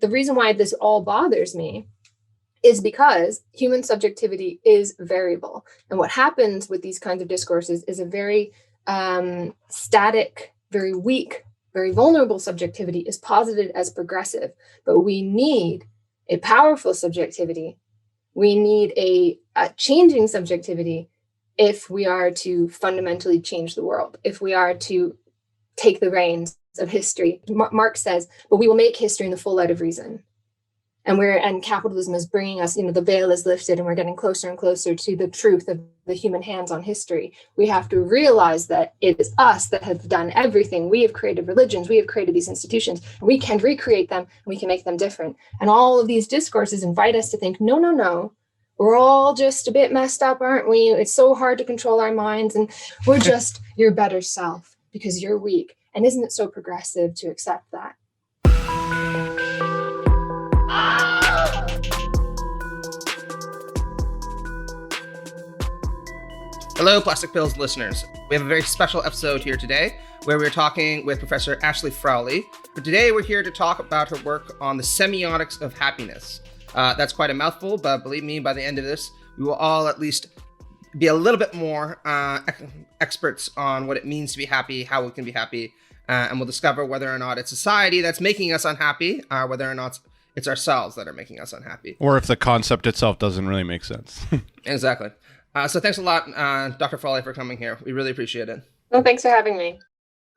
the reason why this all bothers me is because human subjectivity is variable. And what happens with these kinds of discourses is a very static, very weak, very vulnerable subjectivity is posited as progressive. But we need a powerful subjectivity. We need a changing subjectivity if we are to fundamentally change the world, if we are to take the reins of history. Marx says, but we will make history in the full light of reason. And capitalism is bringing us, the veil is lifted and we're getting closer and closer to the truth of the human hands on history. We have to realize that it is us that have done everything. We have created religions, we have created these institutions, and we can recreate them and we can make them different. And all of these discourses invite us to think, no, we're all just a bit messed up, aren't we? It's so hard to control our minds, and we're just your better self because you're weak. And isn't it so progressive to accept that? Hello, Plastic Pills listeners. We have a very special episode here today where we're talking with Professor Ashley Frawley. But today we're here to talk about her work on the Semiotics of Happiness. That's quite a mouthful, but believe me, by the end of this, we will all at least be a little bit more experts on what it means to be happy, how we can be happy, and we'll discover whether or not it's society that's making us unhappy, whether or not it's ourselves that are making us unhappy. Or if the concept itself doesn't really make sense. Exactly. So thanks a lot, Dr. Frowley, for coming here. We really appreciate it. Well, thanks for having me.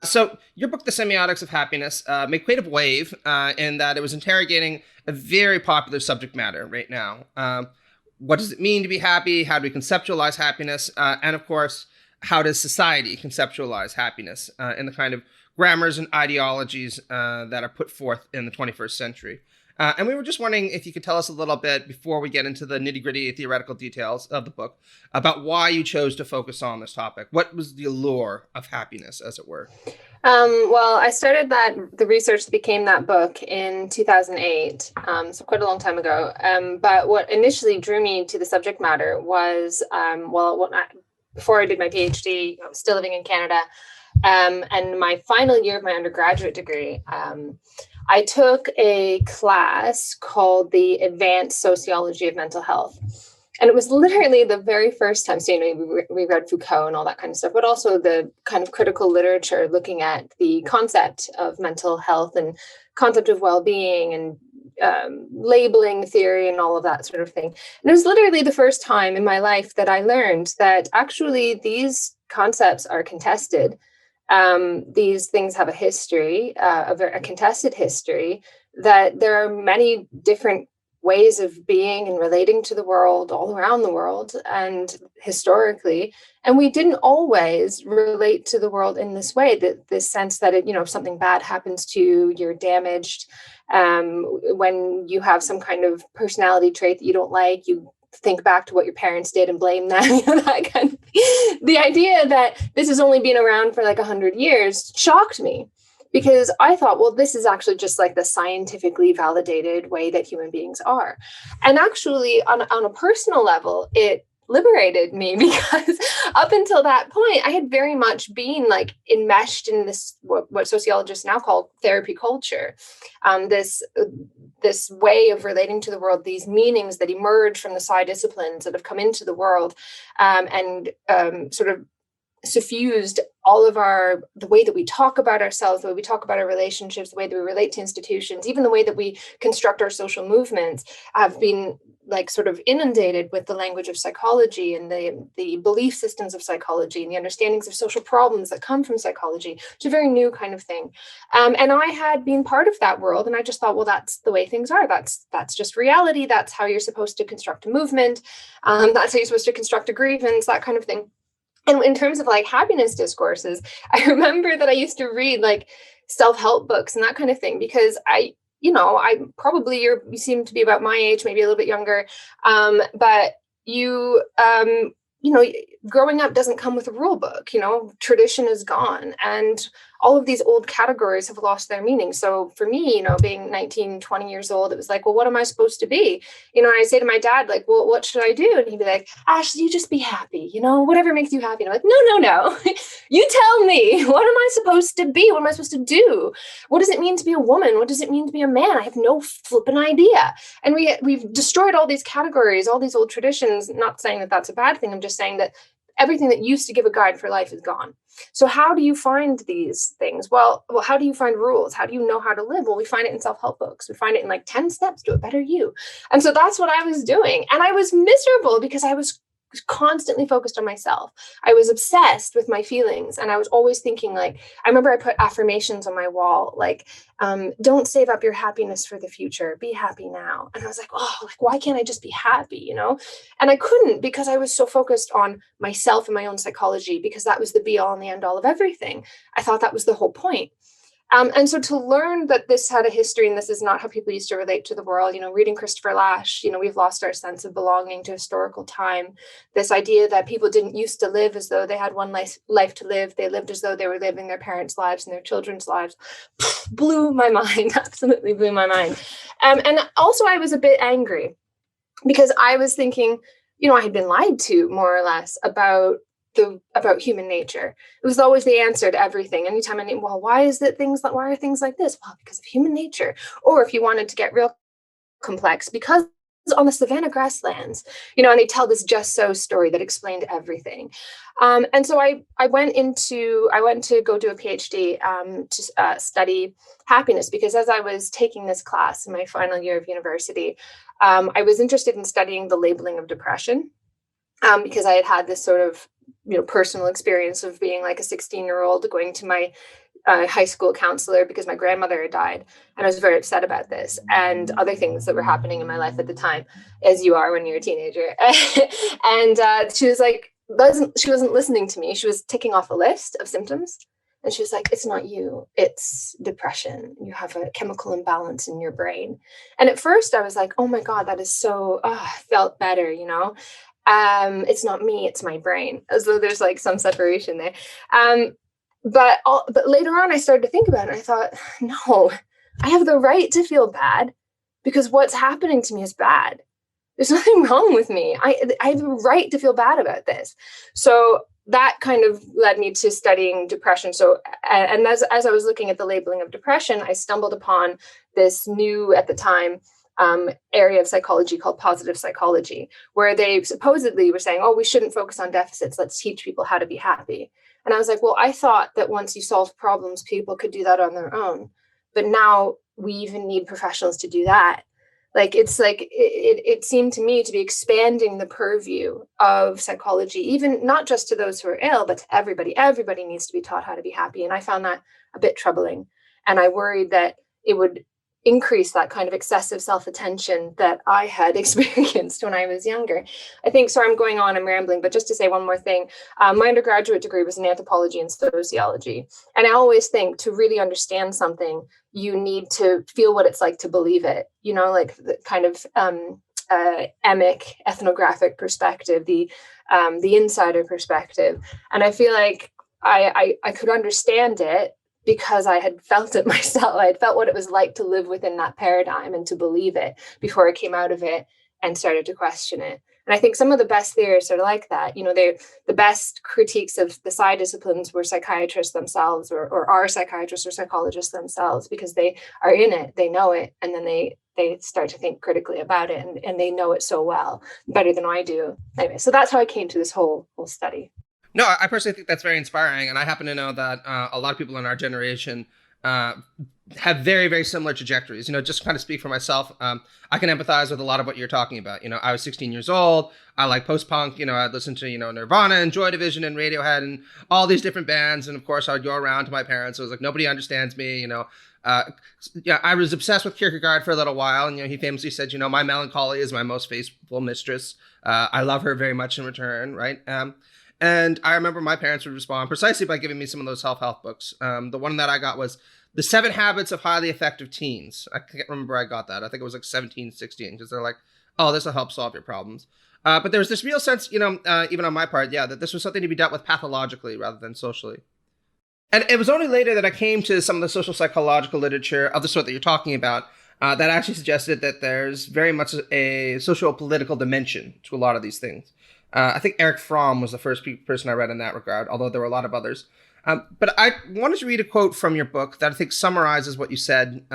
So your book, The Semiotics of Happiness, made quite a wave in that it was interrogating a very popular subject matter right now. What does it mean to be happy? How do we conceptualize happiness? And of course, how does society conceptualize happiness in the kind of grammars and ideologies that are put forth in the 21st century? And we were just wondering if you could tell us a little bit, before we get into the nitty-gritty theoretical details of the book, about why you chose to focus on this topic. What was the allure of happiness, as it were? Well, I started the research that became that book in 2008, so quite a long time ago. But what initially drew me to the subject matter was, before I did my PhD, I was still living in Canada, and my final year of my undergraduate degree, I took a class called the Advanced Sociology of Mental Health. And it was literally the very first time, so, we read Foucault and all that kind of stuff, but also the kind of critical literature looking at the concept of mental health and concept of well-being and labeling theory and all of that sort of thing. And it was literally the first time in my life that I learned that actually these concepts are contested. These things have a history, a contested history, that there are many different ways of being and relating to the world all around the world and historically. And we didn't always relate to the world in this way, that this sense that, if something bad happens to you, you're damaged. When you have some kind of personality trait that you don't like, you think back to what your parents did and blame them, that kind of thing. The idea that this has only been around for like 100 years shocked me, because I thought, well, this is actually just like the scientifically validated way that human beings are. And actually, on a personal level, it liberated me, because up until that point, I had very much been like enmeshed in this, what sociologists now call therapy culture, this way of relating to the world, these meanings that emerge from the psi disciplines that have come into the world, and sort of suffused all of the way that we talk about ourselves, the way we talk about our relationships, the way that we relate to institutions, even the way that we construct our social movements, have been like sort of inundated with the language of psychology and the belief systems of psychology and the understandings of social problems that come from psychology. It's a very new kind of thing. And I had been part of that world, and I just thought, well, that's the way things are. That's just reality. That's how you're supposed to construct a movement. That's how you're supposed to construct a grievance, that kind of thing. And in terms of like happiness discourses, I remember that I used to read like self-help books and that kind of thing, because you seem to be about my age, maybe a little bit younger. But growing up doesn't come with a rule book, tradition is gone. And all of these old categories have lost their meaning. So for me, being 19, 20 years old, it was like, well, what am I supposed to be? And I say to my dad, like, well, what should I do? And he'd be like, Ashley, you just be happy, whatever makes you happy. And I'm like, no. You tell me, what am I supposed to be? What am I supposed to do? What does it mean to be a woman? What does it mean to be a man? I have no flipping idea. And we've destroyed all these categories, all these old traditions. Not saying that that's a bad thing. I'm just saying that everything that used to give a guide for life is gone. So how do you find these things? Well, how do you find rules? How do you know how to live? Well, we find it in self-help books. We find it in like 10 steps to a better you. And so that's what I was doing. And I was miserable because I was constantly focused on myself. I was obsessed with my feelings. And I was always thinking, like, I remember I put affirmations on my wall, like, don't save up your happiness for the future. Be happy now. And I was like, oh, like, why can't I just be happy, And I couldn't, because I was so focused on myself and my own psychology, because that was the be all and the end all of everything. I thought that was the whole point. And so to learn that this had a history and this is not how people used to relate to the world, reading Christopher Lasch, we've lost our sense of belonging to historical time. This idea that people didn't used to live as though they had one life to live. They lived as though they were living their parents' lives and their children's lives. Blew my mind, absolutely blew my mind. And also I was a bit angry because I was thinking, I had been lied to more or less about human nature. It was always the answer to everything. Anytime why are things like this? Well, because of human nature. Or if you wanted to get real complex, because on the savanna grasslands, and they tell this just so story that explained everything. And so I went to go do a PhD to study happiness, because as I was taking this class in my final year of university, I was interested in studying the labeling of depression, because I had this sort of personal experience of being like a 16-year-old going to my high school counselor because my grandmother had died. And I was very upset about this and other things that were happening in my life at the time, as you are when you're a teenager. And she was like, she wasn't listening to me. She was ticking off a list of symptoms. And she was like, it's not you, it's depression. You have a chemical imbalance in your brain. And at first I was like, oh my God, that is so, I felt better, it's not me, it's my brain, as though there's like some separation there. But later on, I started to think about it. And I thought, no, I have the right to feel bad because what's happening to me is bad. There's nothing wrong with me. I have a right to feel bad about this. So that kind of led me to studying depression. So, and as I was looking at the labeling of depression, I stumbled upon this new, at the time, area of psychology called positive psychology, where they supposedly were saying, oh, we shouldn't focus on deficits. Let's teach people how to be happy. And I was like, well, I thought that once you solve problems, people could do that on their own. But now we even need professionals to do that. Like, it's like, it seemed to me to be expanding the purview of psychology, even not just to those who are ill, but to everybody. Everybody needs to be taught how to be happy. And I found that a bit troubling. And I worried that it would increase that kind of excessive self-attention that I had experienced when I was younger. I think, sorry, I'm going on, I'm rambling, but just to say one more thing, my undergraduate degree was in anthropology and sociology. And I always think to really understand something, you need to feel what it's like to believe it, like the kind of emic ethnographic perspective, the insider perspective. And I feel like I could understand it because I had felt it myself. I had felt what it was like to live within that paradigm and to believe it before I came out of it and started to question it. And I think some of the best theorists are like that. They're the best critiques of the side disciplines were psychiatrists themselves or are psychiatrists or psychologists themselves, because they are in it, they know it, and then they start to think critically about it, and they know it so well, better than I do. Anyway, so that's how I came to this whole study. No, I personally think that's very inspiring. And I happen to know that a lot of people in our generation have very, very similar trajectories. Just kind of speak for myself. I can empathize with a lot of what you're talking about. I was 16 years old. I like post-punk. I'd listen to, Nirvana and Joy Division and Radiohead and all these different bands. And of course, I'd go around to my parents. It was like, nobody understands me, I was obsessed with Kierkegaard for a little while. And, he famously said, my melancholy is my most faithful mistress. I love her very much in return, right? And I remember my parents would respond precisely by giving me some of those self-help books. The one that I got was The 7 Habits of Highly Effective Teens. I can't remember where I got that. I think it was like 17, 16, because they're like, oh, this will help solve your problems. But there was this real sense, even on my part, that this was something to be dealt with pathologically rather than socially. And it was only later that I came to some of the social psychological literature of the sort that you're talking about that actually suggested that there's very much a socio-political dimension to a lot of these things. I think Erich Fromm was the first person I read in that regard, although there were a lot of others. But I wanted to read a quote from your book that I think summarizes what you said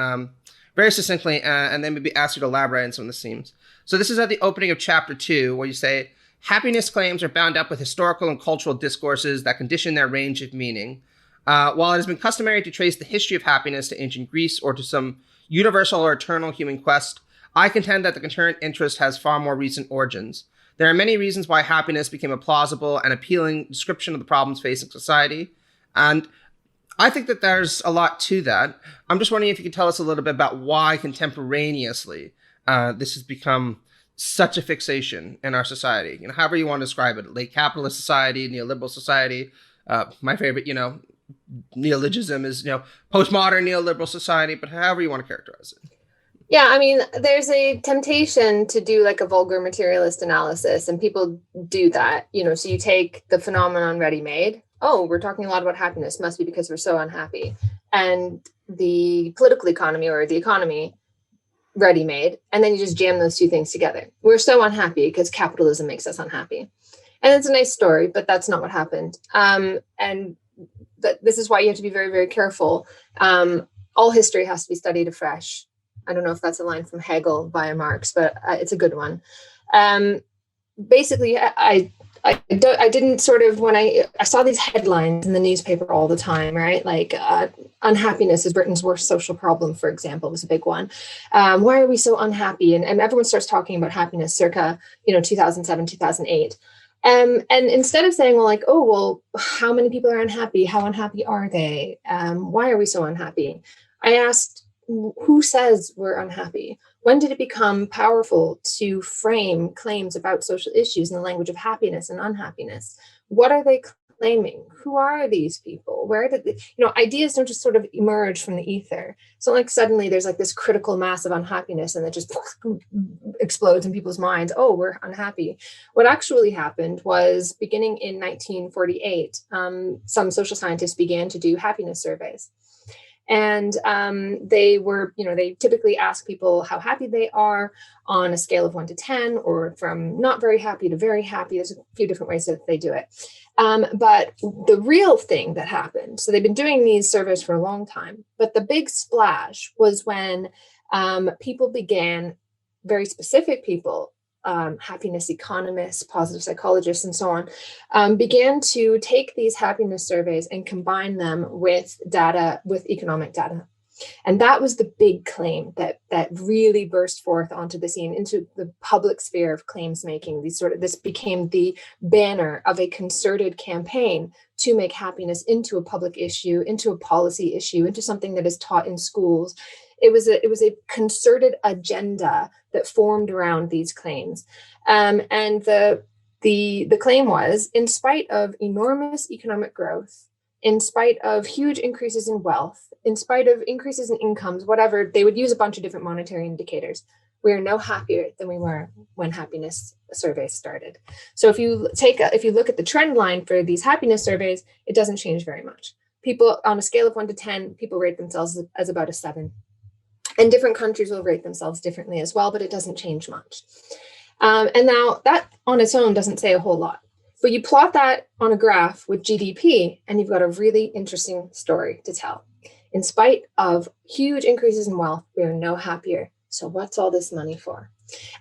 very succinctly, and then maybe ask you to elaborate on some of the themes. So this is at the opening of chapter 2, where you say, happiness claims are bound up with historical and cultural discourses that condition their range of meaning. While it has been customary to trace the history of happiness to ancient Greece or to some universal or eternal human quest, I contend that the concurrent interest has far more recent origins. There are many reasons why happiness became a plausible and appealing description of the problems facing society. And I think that there's a lot to that. I'm just wondering if you could tell us a little bit about why contemporaneously this has become such a fixation in our society. You know, however you want to describe it, late capitalist society, neoliberal society. My favorite, neologism is, postmodern neoliberal society, but however you want to characterize it. Yeah, I mean, there's a temptation to do like a vulgar materialist analysis, and people do that, so you take the phenomenon ready-made. Oh, we're talking a lot about happiness, must be because we're so unhappy. And the political economy or the economy ready-made, and then you just jam those two things together. We're so unhappy because capitalism makes us unhappy. And it's a nice story, but that's not what happened. And this is why you have to be very, very careful. All history has to be studied afresh. I don't know if that's a line from Hegel via Marx, but it's a good one. Basically, I didn't sort of, when I saw these headlines in the newspaper all the time, right? Like unhappiness is Britain's worst social problem, for example, was a big one. Why are we so unhappy? And everyone starts talking about happiness circa, 2007, 2008. And instead of saying, how many people are unhappy? How unhappy are they? Why are we so unhappy? I asked, who says we're unhappy? When did it become powerful to frame claims about social issues in the language of happiness and unhappiness? What are they claiming? Who are these people? Where did they, ideas don't just sort of emerge from the ether. So like suddenly there's like this critical mass of unhappiness and it just explodes in people's minds. Oh, we're unhappy. What actually happened was beginning in 1948, some social scientists began to do happiness surveys. And they were, they typically ask people how happy they are on a scale of 1 to 10, or from not very happy to very happy. There's a few different ways that they do it. But the real thing that happened, so they've been doing these surveys for a long time, but the big splash was when people began, very specific people, happiness economists, positive psychologists, and so on, began to take these happiness surveys and combine them with data, with economic data. And that was the big claim that really burst forth onto the scene, into the public sphere of claims making. This became the banner of a concerted campaign to make happiness into a public issue, into a policy issue, into something that is taught in schools. It was a concerted agenda that formed around these claims. And the claim was, in spite of enormous economic growth, in spite of huge increases in wealth, in spite of increases in incomes, whatever, they would use a bunch of different monetary indicators. We are no happier than we were when happiness surveys started. So if you look at the trend line for these happiness surveys, it doesn't change very much. People on a scale of 1 to 10, people rate themselves as about a 7. And different countries will rate themselves differently as well, but it doesn't change much. And now that on its own doesn't say a whole lot. But you plot that on a graph with GDP, and you've got a really interesting story to tell. In spite of huge increases in wealth, we are no happier. So what's all this money for?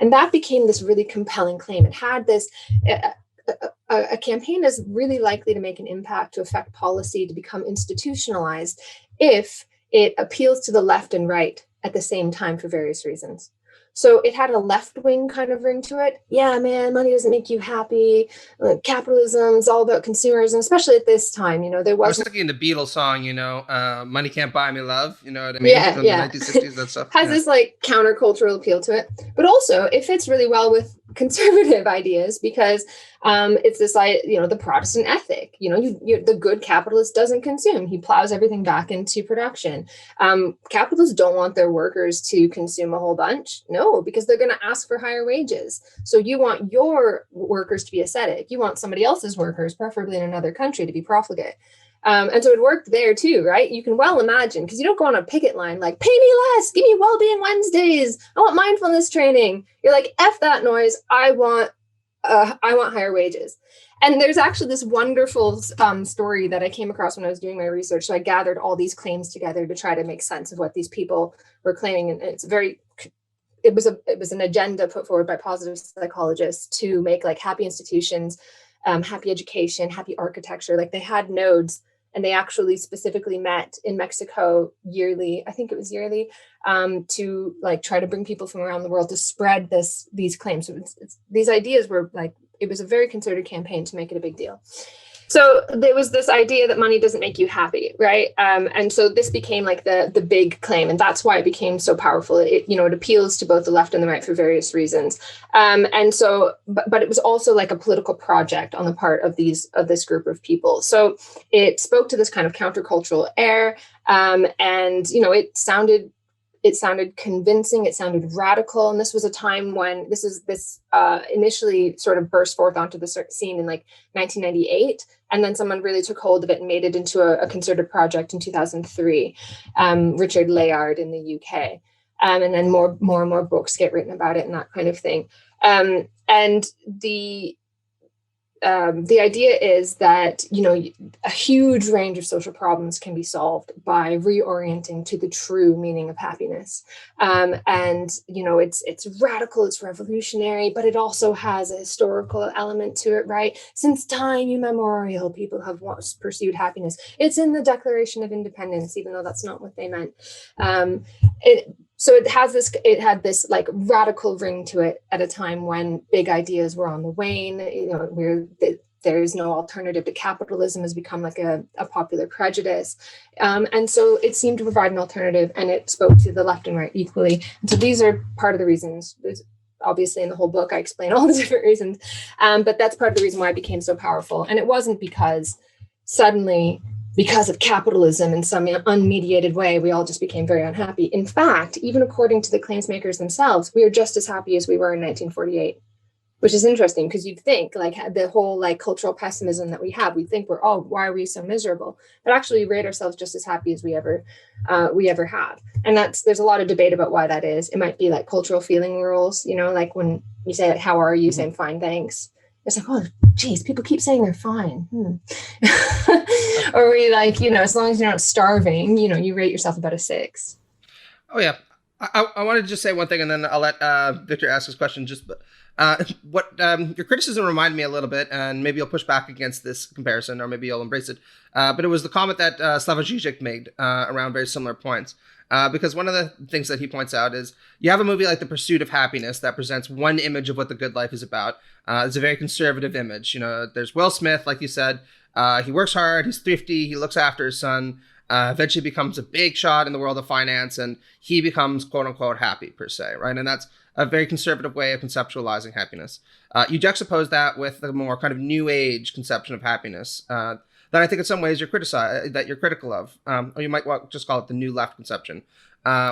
And that became this really compelling claim. It had this, a campaign is really likely to make an impact, to affect policy, to become institutionalized if it appeals to the left and right at the same time for various reasons. So it had a left-wing kind of ring to it. Yeah, man, money doesn't make you happy. Capitalism is all about consumers, and especially at this time, there wasn't. I was thinking the Beatles song, money can't buy me love. You know what I mean? Yeah, From yeah. the 1960s, that stuff. Has this like countercultural appeal to it, but also it fits really well with conservative ideas because it's this, the Protestant ethic. The good capitalist doesn't consume; he plows everything back into production. Capitalists don't want their workers to consume a whole bunch. No, because they're going to ask for higher wages. So you want your workers to be ascetic. You want somebody else's workers, preferably in another country, to be profligate. And so it worked there too, right? You can well imagine, because you don't go on a picket line like, pay me less, give me well-being Wednesdays, I want mindfulness training. You're like, F that noise, I want higher wages. And there's actually this wonderful story that I came across when I was doing my research. So I gathered all these claims together to try to make sense of what these people were claiming. And it was an agenda put forward by positive psychologists to make like happy institutions, happy education, happy architecture. Like they had nodes, and they actually specifically met in Mexico yearly, I think it was yearly, to like try to bring people from around the world to spread these claims. So these ideas were like, it was a very concerted campaign to make it a big deal. So there was this idea that money doesn't make you happy, right? And so this became like the big claim, and that's why it became so powerful. It appeals to both the left and the right for various reasons. And so, but it was also like a political project on the part of this group of people. So it spoke to this kind of countercultural air, and it sounded convincing, it sounded radical. And this was a time when this initially sort of burst forth onto the scene in like 1998. And then someone really took hold of it and made it into a concerted project in 2003, Richard Layard in the UK. And then more and more books get written about it and that kind of thing. And the idea is that, a huge range of social problems can be solved by reorienting to the true meaning of happiness. It's radical, it's revolutionary, but it also has a historical element to it, right? Since time immemorial, people have pursued happiness. It's in the Declaration of Independence, even though that's not what they meant. So it had this like radical ring to it at a time when big ideas were on the wane. There is no alternative to capitalism has become like a popular prejudice. And so it seemed to provide an alternative, and it spoke to the left and right equally. And so these are part of the reasons. Obviously in the whole book, I explain all the different reasons, but that's part of the reason why it became so powerful. And it wasn't because suddenly, because of capitalism in some unmediated way, we all just became very unhappy. In fact, even according to the claims makers themselves, we are just as happy as we were in 1948, which is interesting because you'd think like the whole like cultural pessimism that we have, we think why are we so miserable? But actually we rate ourselves just as happy as we ever have. And there's a lot of debate about why that is. It might be like cultural feeling rules, like when you say, how are you? Saying fine, thanks. It's like, oh, geez, people keep saying they're fine. Or we like, as long as you're not starving, you rate yourself about a 6. Oh, yeah. I wanted to just say one thing, and then I'll let Victor ask his question. What your criticism reminded me a little bit, and maybe you'll push back against this comparison, or maybe you'll embrace it. But it was the comment that Slavoj Zizek made around very similar points. Because one of the things that he points out is you have a movie like The Pursuit of Happiness that presents one image of what the good life is about. It's a very conservative image. There's Will Smith, like you said. He works hard. He's thrifty. He looks after his son. Eventually becomes a big shot in the world of finance, and he becomes quote unquote happy per se, right? And that's a very conservative way of conceptualizing happiness. You juxtapose that with the more kind of new age conception of happiness that I think in some ways you're critical of, or you might just call it the new left conception,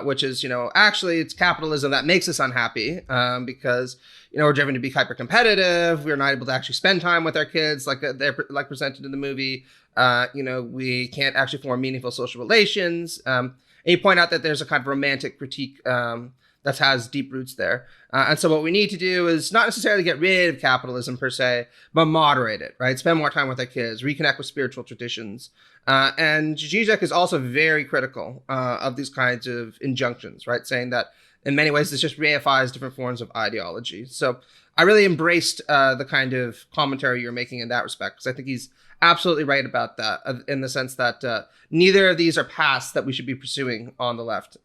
which is, actually it's capitalism that makes us unhappy because, we're driven to be hyper competitive. We're not able to actually spend time with our kids like they're like presented in the movie. We can't actually form meaningful social relations. And you point out that there's a kind of romantic critique that has deep roots there. And so what we need to do is not necessarily get rid of capitalism per se, but moderate it, right? Spend more time with our kids, reconnect with spiritual traditions. And Zizek is also very critical of these kinds of injunctions, right? Saying that in many ways, this just reifies different forms of ideology. So I really embraced the kind of commentary you're making in that respect, because I think he's absolutely right about that, in the sense that neither of these are paths that we should be pursuing on the left.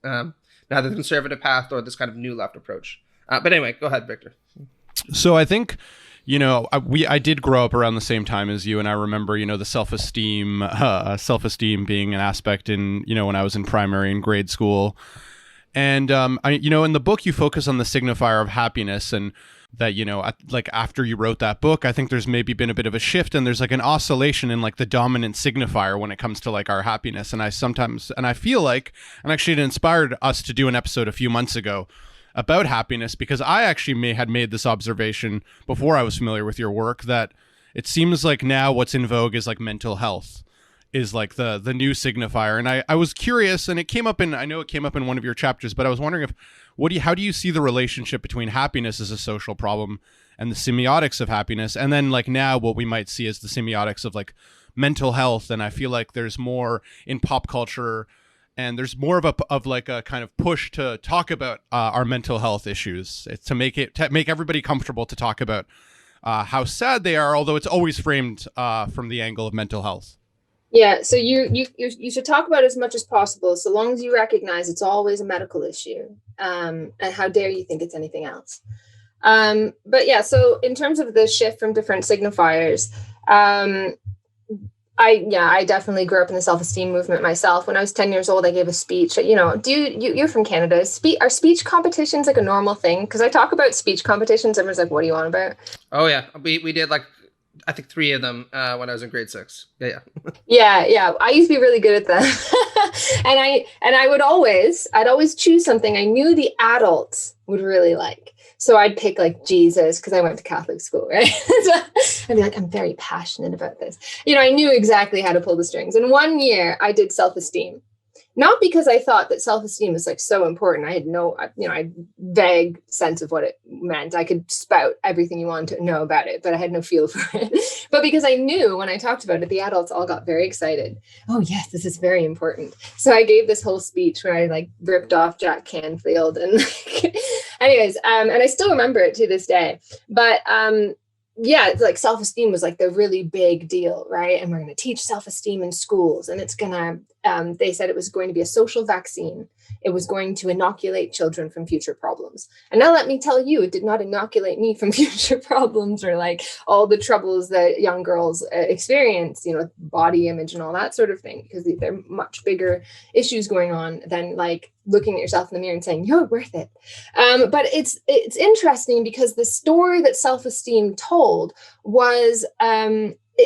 Neither the conservative path or this kind of new left approach. But anyway, go ahead, Victor. So I think, I did grow up around the same time as you, and I remember, the self-esteem being an aspect in, when I was in primary and grade school. And, in the book, you focus on the signifier of happiness, and that, like after you wrote that book, I think there's maybe been a bit of a shift, and there's like an oscillation in like the dominant signifier when it comes to like our happiness. And I feel like, and actually it inspired us to do an episode a few months ago about happiness, because I actually had made this observation before I was familiar with your work, that it seems like now what's in vogue is like mental health. is like the new signifier. And I was curious, and I know it came up in one of your chapters, but I was wondering how do you see the relationship between happiness as a social problem and the semiotics of happiness, and then like now what we might see as the semiotics of like mental health? And I feel like there's more in pop culture, and there's more of a kind of push to talk about our mental health issues. It's to make everybody comfortable to talk about how sad they are, although it's always framed from the angle of mental health. Yeah, so you should talk about it as much as possible, so long as you recognize it's always a medical issue, and how dare you think it's anything else. But yeah, so in terms of the shift from different signifiers, I definitely grew up in the self-esteem movement myself. When I was 10 years old, I gave a speech. You're from Canada. Are speech competitions like a normal thing? Because I talk about speech competitions, everyone's like, what do you want about? Oh yeah, we did like I think 3 of them when I was in grade 6. Yeah. I used to be really good at them. and I'd always choose something I knew the adults would really like. So I'd pick like Jesus, because I went to Catholic school, right? So I'd be like, I'm very passionate about this. I knew exactly how to pull the strings. And one year I did self-esteem. Not because I thought that self-esteem is like so important. I had vague sense of what it meant. I could spout everything you wanted to know about it, but I had no feel for it. But because I knew when I talked about it, the adults all got very excited. Oh yes, this is very important. So I gave this whole speech where I like ripped off Jack Canfield and anyways, and I still remember it to this day. But yeah, it's like self-esteem was like the really big deal, right? And we're going to teach self-esteem in schools, and it's going to, they said it was going to be a social vaccine. It was going to inoculate children from future problems. And now let me tell you, it did not inoculate me from future problems or like all the troubles that young girls experience, body image and all that sort of thing, because they're much bigger issues going on than like looking at yourself in the mirror and saying, you're worth it. But it's interesting because the story that self-esteem told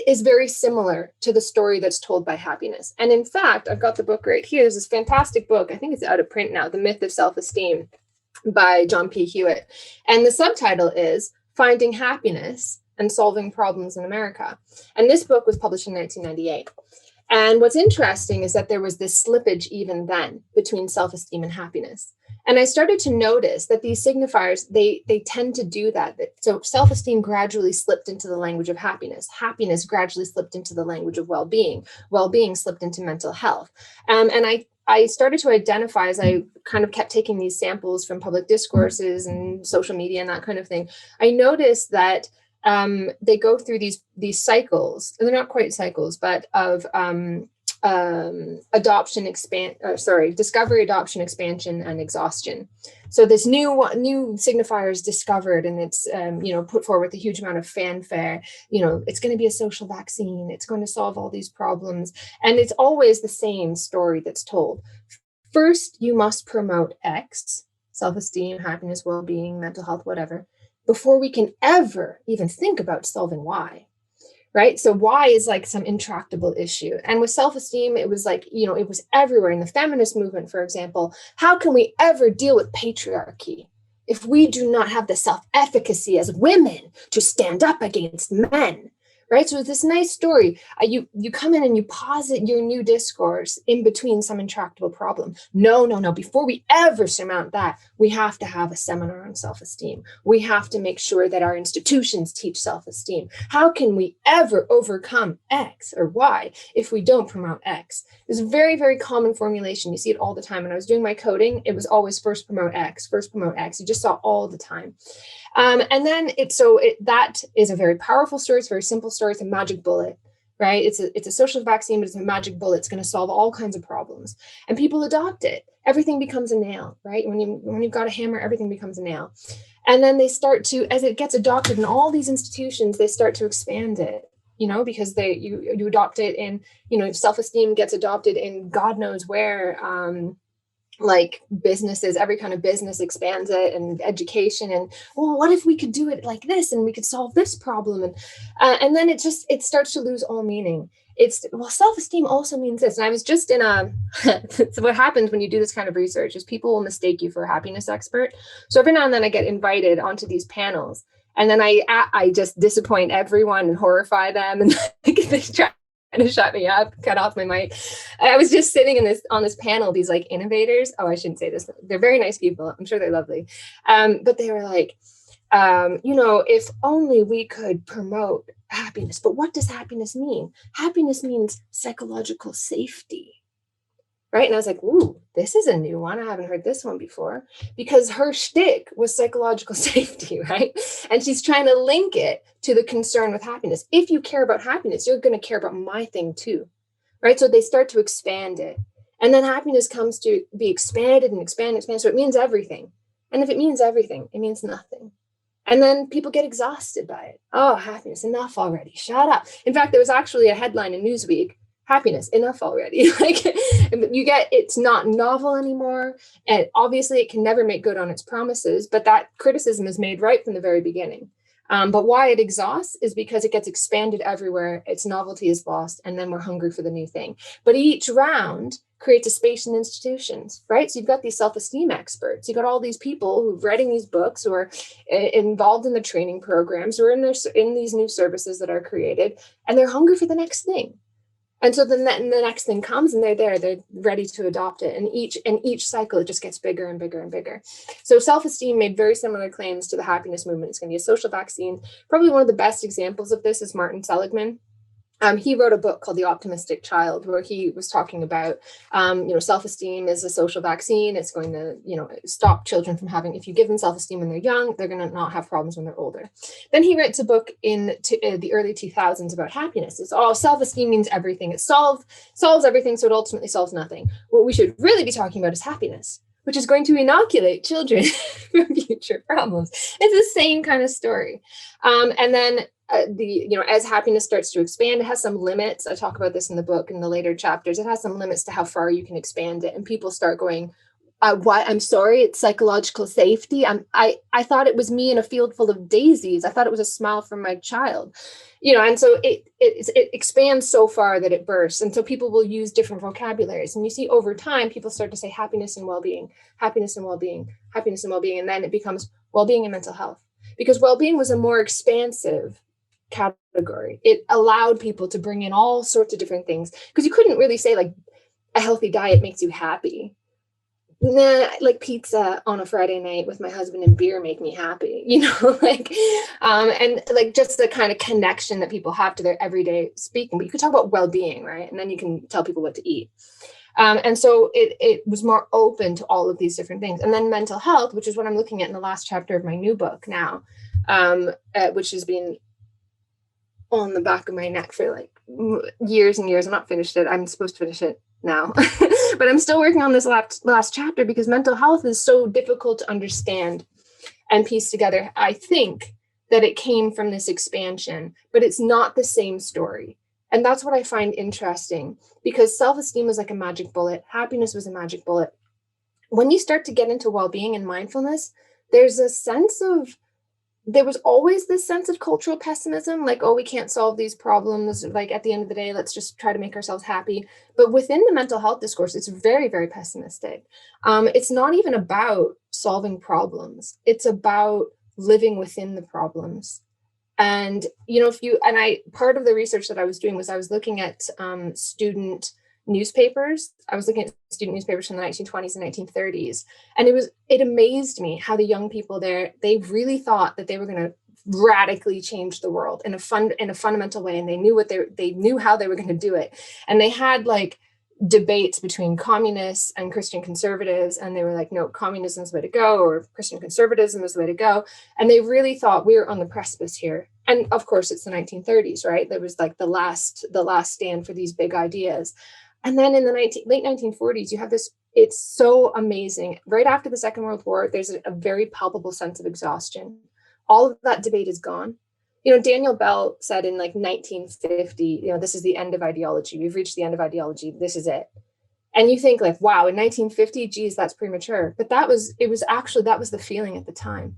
is very similar to the story that's told by happiness. And in fact, I've got the book right here. There's this fantastic book. I think it's out of print now, The Myth of Self-Esteem by John P. Hewitt. And the subtitle is Finding Happiness and Solving Problems in America. And this book was published in 1998. And what's interesting is that there was this slippage even then between self-esteem and happiness. And I started to notice that these signifiers, they tend to do that. So self-esteem gradually slipped into the language of happiness. Happiness gradually slipped into the language of well-being. Well-being slipped into mental health. And I started to identify, as I kind of kept taking these samples from public discourses and social media and that kind of thing, I noticed that they go through these cycles, and they're not quite cycles, but of discovery, adoption, expansion, and exhaustion. So this new signifier is discovered, and it's put forward with a huge amount of fanfare. It's going to be a social vaccine. It's going to solve all these problems, and it's always the same story that's told. First, you must promote X: self-esteem, happiness, well-being, mental health, whatever, before we can ever even think about solving Y. Right? So why is like some intractable issue. And with self-esteem, it was like, it was everywhere in the feminist movement, for example. How can we ever deal with patriarchy if we do not have the self-efficacy as women to stand up against men? Right? So it's this nice story. You come in and you posit your new discourse in between some intractable problem. No. Before we ever surmount that, we have to have a seminar on self-esteem. We have to make sure that our institutions teach self-esteem. How can we ever overcome X or Y if we don't promote X? It's a very, very common formulation. You see it all the time. When I was doing my coding, it was always first promote X, first promote X. You just saw all the time. And then that is a very powerful story. It's a very simple story. It's a magic bullet, right? It's a social vaccine, but it's a magic bullet. It's going to solve all kinds of problems, and people adopt it. Everything becomes a nail, right? When you've got a hammer, everything becomes a nail. And then they start to, as it gets adopted in all these institutions, they start to expand it, because you adopt it in, self-esteem gets adopted in God knows where. Like businesses, every kind of business expands it, and education, and what if we could do it like this and we could solve this problem, and then it starts to lose all meaning. Self-esteem also means this. And I was just in so what happens when you do this kind of research is people will mistake you for a happiness expert. So every now and then I get invited onto these panels, and then I just disappoint everyone and horrify them, and they try to shut me up, cut off my mic. I was just sitting on this panel, these like innovators. Oh, I shouldn't say this. They're very nice people. I'm sure they're lovely. But they were like, if only we could promote happiness. But what does happiness mean? Happiness means psychological safety. Right. And I was like, ooh, this is a new one. I haven't heard this one before, because her shtick was psychological safety. Right. And she's trying to link it to the concern with happiness. If you care about happiness, you're going to care about my thing, too. Right. So they start to expand it. And then happiness comes to be expanded and expanded. So it means everything. And if it means everything, it means nothing. And then people get exhausted by it. Oh, happiness, enough already. Shut up. In fact, there was actually a headline in Newsweek, happiness, enough already. Like it's not novel anymore. And obviously it can never make good on its promises, but that criticism is made right from the very beginning. But why it exhausts is because it gets expanded everywhere. Its novelty is lost, and then we're hungry for the new thing. But each round creates a space in institutions, right? So you've got these self-esteem experts. You've got all these people who've writing these books, who are involved in the training programs, who are in these new services that are created, and they're hungry for the next thing. And so then the next thing comes, and they're ready to adopt it. And each cycle, it just gets bigger and bigger and bigger. So self-esteem made very similar claims to the happiness movement. It's going to be a social vaccine. Probably one of the best examples of this is Martin Seligman. He wrote a book called The Optimistic Child, where he was talking about, self-esteem is a social vaccine. It's going to, stop children from having, if you give them self-esteem when they're young, they're going to not have problems when they're older. Then he writes a book in the early 2000s about happiness. It's all self-esteem means everything. It solves everything, so it ultimately solves nothing. What we should really be talking about is happiness, which is going to inoculate children from future problems. It's the same kind of story. And then as happiness starts to expand, it has some limits. I talk about this in the book in the later chapters. It has some limits to how far you can expand it. And people start going, what? I'm sorry, it's psychological safety. I thought it was me in a field full of daisies. I thought it was a smile from my child. And so it expands so far that it bursts. And so people will use different vocabularies. And you see over time, people start to say happiness and well-being, happiness and well-being, happiness and well-being. And then it becomes well-being and mental health, because well-being was a more expansive category. It allowed people to bring in all sorts of different things, because you couldn't really say like a healthy diet makes you happy. Nah, like pizza on a Friday night with my husband and beer make me happy, and like just the kind of connection that people have to their everyday speaking. But you could talk about well-being, right? And then you can tell people what to eat. And so it was more open to all of these different things. And then mental health, which is what I'm looking at in the last chapter of my new book now, which has been on the back of my neck for like years and years. I'm not finished it. I'm supposed to finish it now, but I'm still working on this last chapter, because mental health is so difficult to understand and piece together. I think that it came from this expansion, but it's not the same story. And that's what I find interesting, because self-esteem was like a magic bullet. Happiness was a magic bullet. When you start to get into well-being and mindfulness, there was always this sense of cultural pessimism, like, oh, we can't solve these problems. Like at the end of the day, let's just try to make ourselves happy. But within the mental health discourse, it's very, very pessimistic. It's not even about solving problems. It's about living within the problems. And, part of the research that I was doing was I was looking at student newspapers. I was looking at student newspapers from the 1920s and 1930s. And it amazed me how the young people there, they really thought that they were going to radically change the world in a fundamental way. And they knew how they were going to do it. And they had like debates between communists and Christian conservatives. And they were like, no, communism is the way to go, or Christian conservatism is the way to go. And they really thought we were on the precipice here. And of course, it's the 1930s, right? There was like the last stand for these big ideas. And then in the late 1940s, you have this, it's so amazing. Right after the Second World War, there's a very palpable sense of exhaustion. All of that debate is gone. Daniel Bell said in like 1950, this is the end of ideology. We've reached the end of ideology. This is it. And you think like, wow, in 1950, geez, that's premature. But that was the feeling at the time.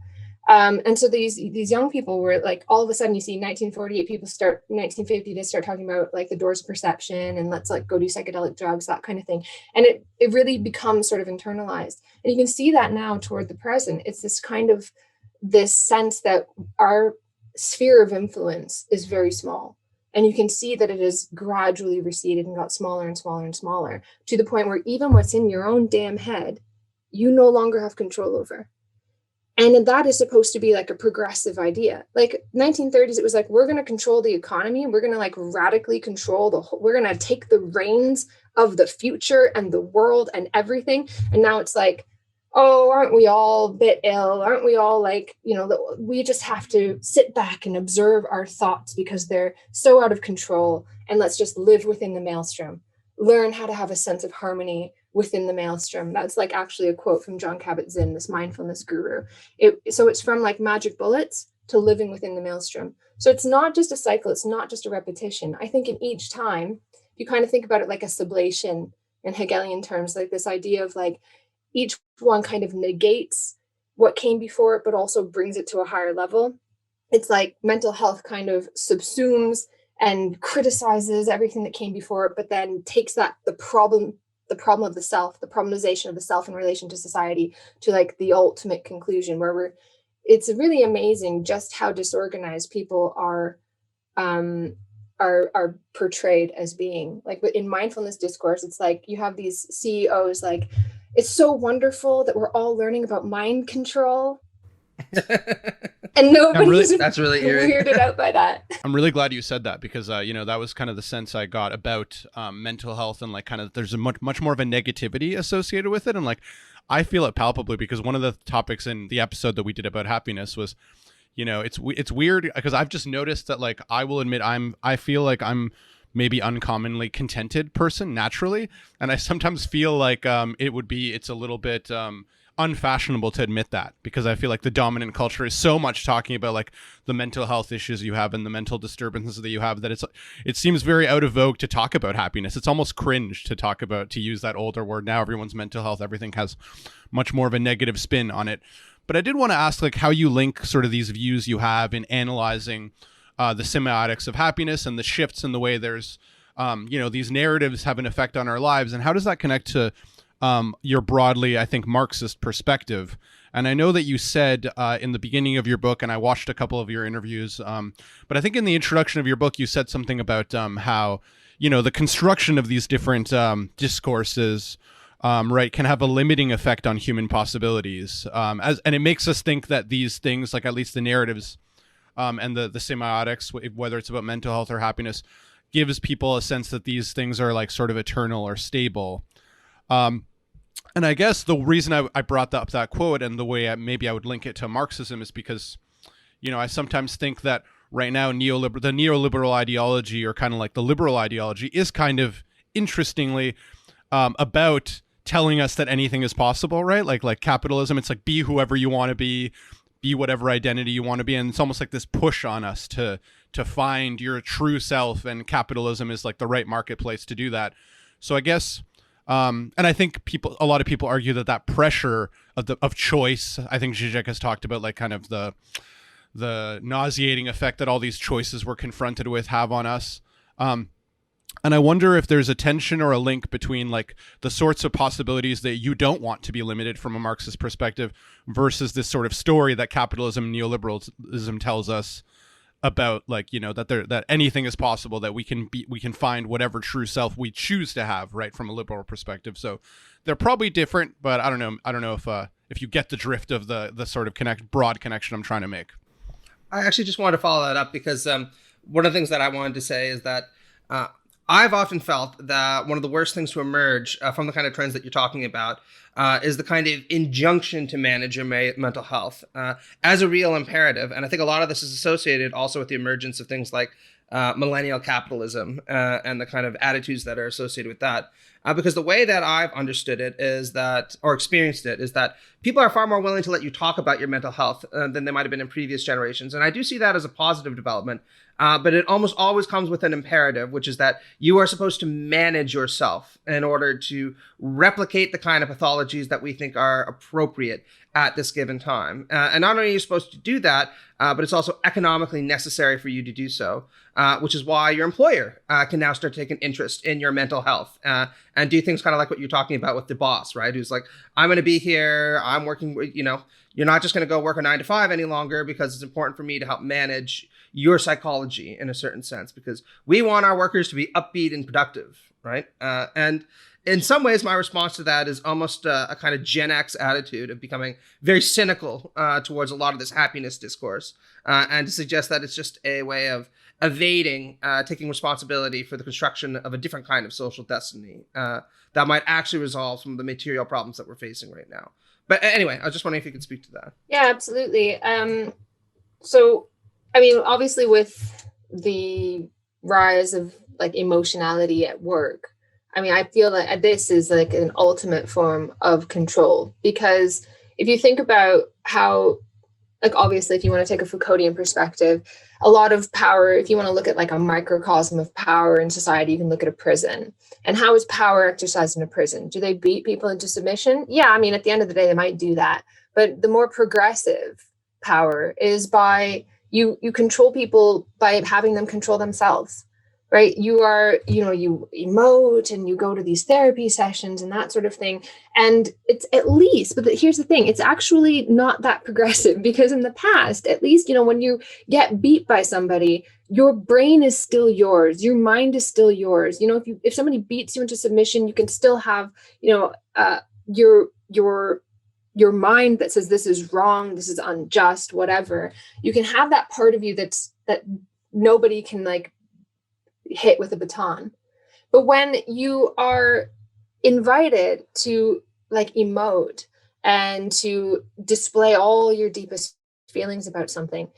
And so these young people were like, all of a sudden you see 1950, they start talking about like the doors of perception and let's like go do psychedelic drugs, that kind of thing. And it really becomes sort of internalized. And you can see that now toward the present. It's this kind of this sense that our sphere of influence is very small. And you can see that it has gradually receded and got smaller and smaller and smaller, to the point where even what's in your own damn head, you no longer have control over. And that is supposed to be like a progressive idea. Like 1930s, it was like, we're going to control the economy. We're going to like radically control the whole, we're going to take the reins of the future and the world and everything. And now it's like, oh, aren't we all a bit ill? Aren't we all like, we just have to sit back and observe our thoughts because they're so out of control. And let's just live within the maelstrom, learn how to have a sense of harmony within the maelstrom. That's like actually a quote from Jon Kabat-Zinn, this mindfulness guru. So it's from like magic bullets to living within the maelstrom. So it's not just a cycle. It's not just a repetition. I think in each time, you kind of think about it like a sublation in Hegelian terms, like this idea of like each one kind of negates what came before it, but also brings it to a higher level. It's like mental health kind of subsumes and criticizes everything that came before it, but then takes the problem of the self, the problematization of the self in relation to society, to like the ultimate conclusion where it's really amazing just how disorganized people are portrayed as being. Like in mindfulness discourse, it's like you have these CEOs like, it's so wonderful that we're all learning about mind control. And nobody's that's really weirded out by that. I'm really glad you said that because, that was kind of the sense I got about mental health, and like kind of there's a much more of a negativity associated with it. And like, I feel it palpably because one of the topics in the episode that we did about happiness was, it's weird because I've just noticed that, like, I will admit I feel like I'm maybe uncommonly contented person naturally. And I sometimes feel like it's a little bit unfashionable to admit that, because I feel like the dominant culture is so much talking about like the mental health issues you have and the mental disturbances that you have that it seems very out of vogue to talk about happiness. It's almost cringe to use that older word. Now everyone's mental health, everything has much more of a negative spin on it. But I did want to ask like how you link sort of these views you have in analyzing the semiotics of happiness and the shifts in the way there's these narratives have an effect on our lives, and how does that connect to your broadly, I think, Marxist perspective? And I know that you said in the beginning of your book, and I watched a couple of your interviews, but I think in the introduction of your book, you said something about how, the construction of these different discourses, can have a limiting effect on human possibilities. And it makes us think that these things, like at least the narratives and the semiotics, whether it's about mental health or happiness, gives people a sense that these things are like sort of eternal or stable. And I guess the reason I brought up that quote and the way maybe I would link it to Marxism is because, I sometimes think that right now the neoliberal ideology, or kind of like the liberal ideology, is kind of interestingly about telling us that anything is possible, right? Like capitalism, it's like be whoever you want to be whatever identity you want to be, and it's almost like this push on us to find your true self, and capitalism is like the right marketplace to do that. So I guess. And I think a lot of people argue that pressure of choice, I think Zizek has talked about, like kind of the nauseating effect that all these choices we're confronted with have on us. And I wonder if there's a tension or a link between like the sorts of possibilities that you don't want to be limited from a Marxist perspective versus this sort of story that capitalism and neoliberalism tells us about, like, that anything is possible, that we can find whatever true self we choose to have, right, from a liberal perspective. So they're probably different, but I don't know if you get the drift of the sort of broad connection I'm trying to make. I actually just wanted to follow that up because one of the things that I wanted to say is that I've often felt that one of the worst things to emerge from the kind of trends that you're talking about is the kind of injunction to manage your mental health as a real imperative. And I think a lot of this is associated also with the emergence of things like millennial capitalism and the kind of attitudes that are associated with that. Because the way that I've understood it is that, or experienced it, is that people are far more willing to let you talk about your mental health than they might have been in previous generations. And I do see that as a positive development. But it almost always comes with an imperative, which is that you are supposed to manage yourself in order to replicate the kind of pathology ideologies that we think are appropriate at this given time. And not only are you supposed to do that, but it's also economically necessary for you to do so, which is why your employer can now start taking interest in your mental health and do things kind of like what you're talking about with the boss, right? Who's like, I'm going to be here, I'm working, you're not just going to go work a 9 to 5 any longer because it's important for me to help manage your psychology in a certain sense, because we want our workers to be upbeat and productive, right? And in some ways, my response to that is almost a kind of Gen X attitude of becoming very cynical towards a lot of this happiness discourse, and to suggest that it's just a way of evading taking responsibility for the construction of a different kind of social destiny that might actually resolve some of the material problems that we're facing right now. But anyway, I was just wondering if you could speak to that. Yeah, absolutely. So, I mean, obviously with the rise of like emotionality at work, I mean, I feel that this is like an ultimate form of control, because if you think about how, like, obviously, if you want to take a Foucauldian perspective, a lot of power, if you want to look at like a microcosm of power in society, you can look at a prison. And how is power exercised in a prison? Do they beat people into submission? Yeah, I mean, at the end of the day, they might do that. But the more progressive power is by you control people by having them control themselves. Right. You emote and you go to these therapy sessions and that sort of thing. And it's at least, but here's the thing, it's actually not that progressive, because in the past, at least, when you get beat by somebody, your brain is still yours. Your mind is still yours. If somebody beats you into submission, you can still have, your mind that says this is wrong, this is unjust, whatever. You can have that part of you that nobody can like hit with a baton. But when you are invited to like emote and to display all your deepest feelings about something,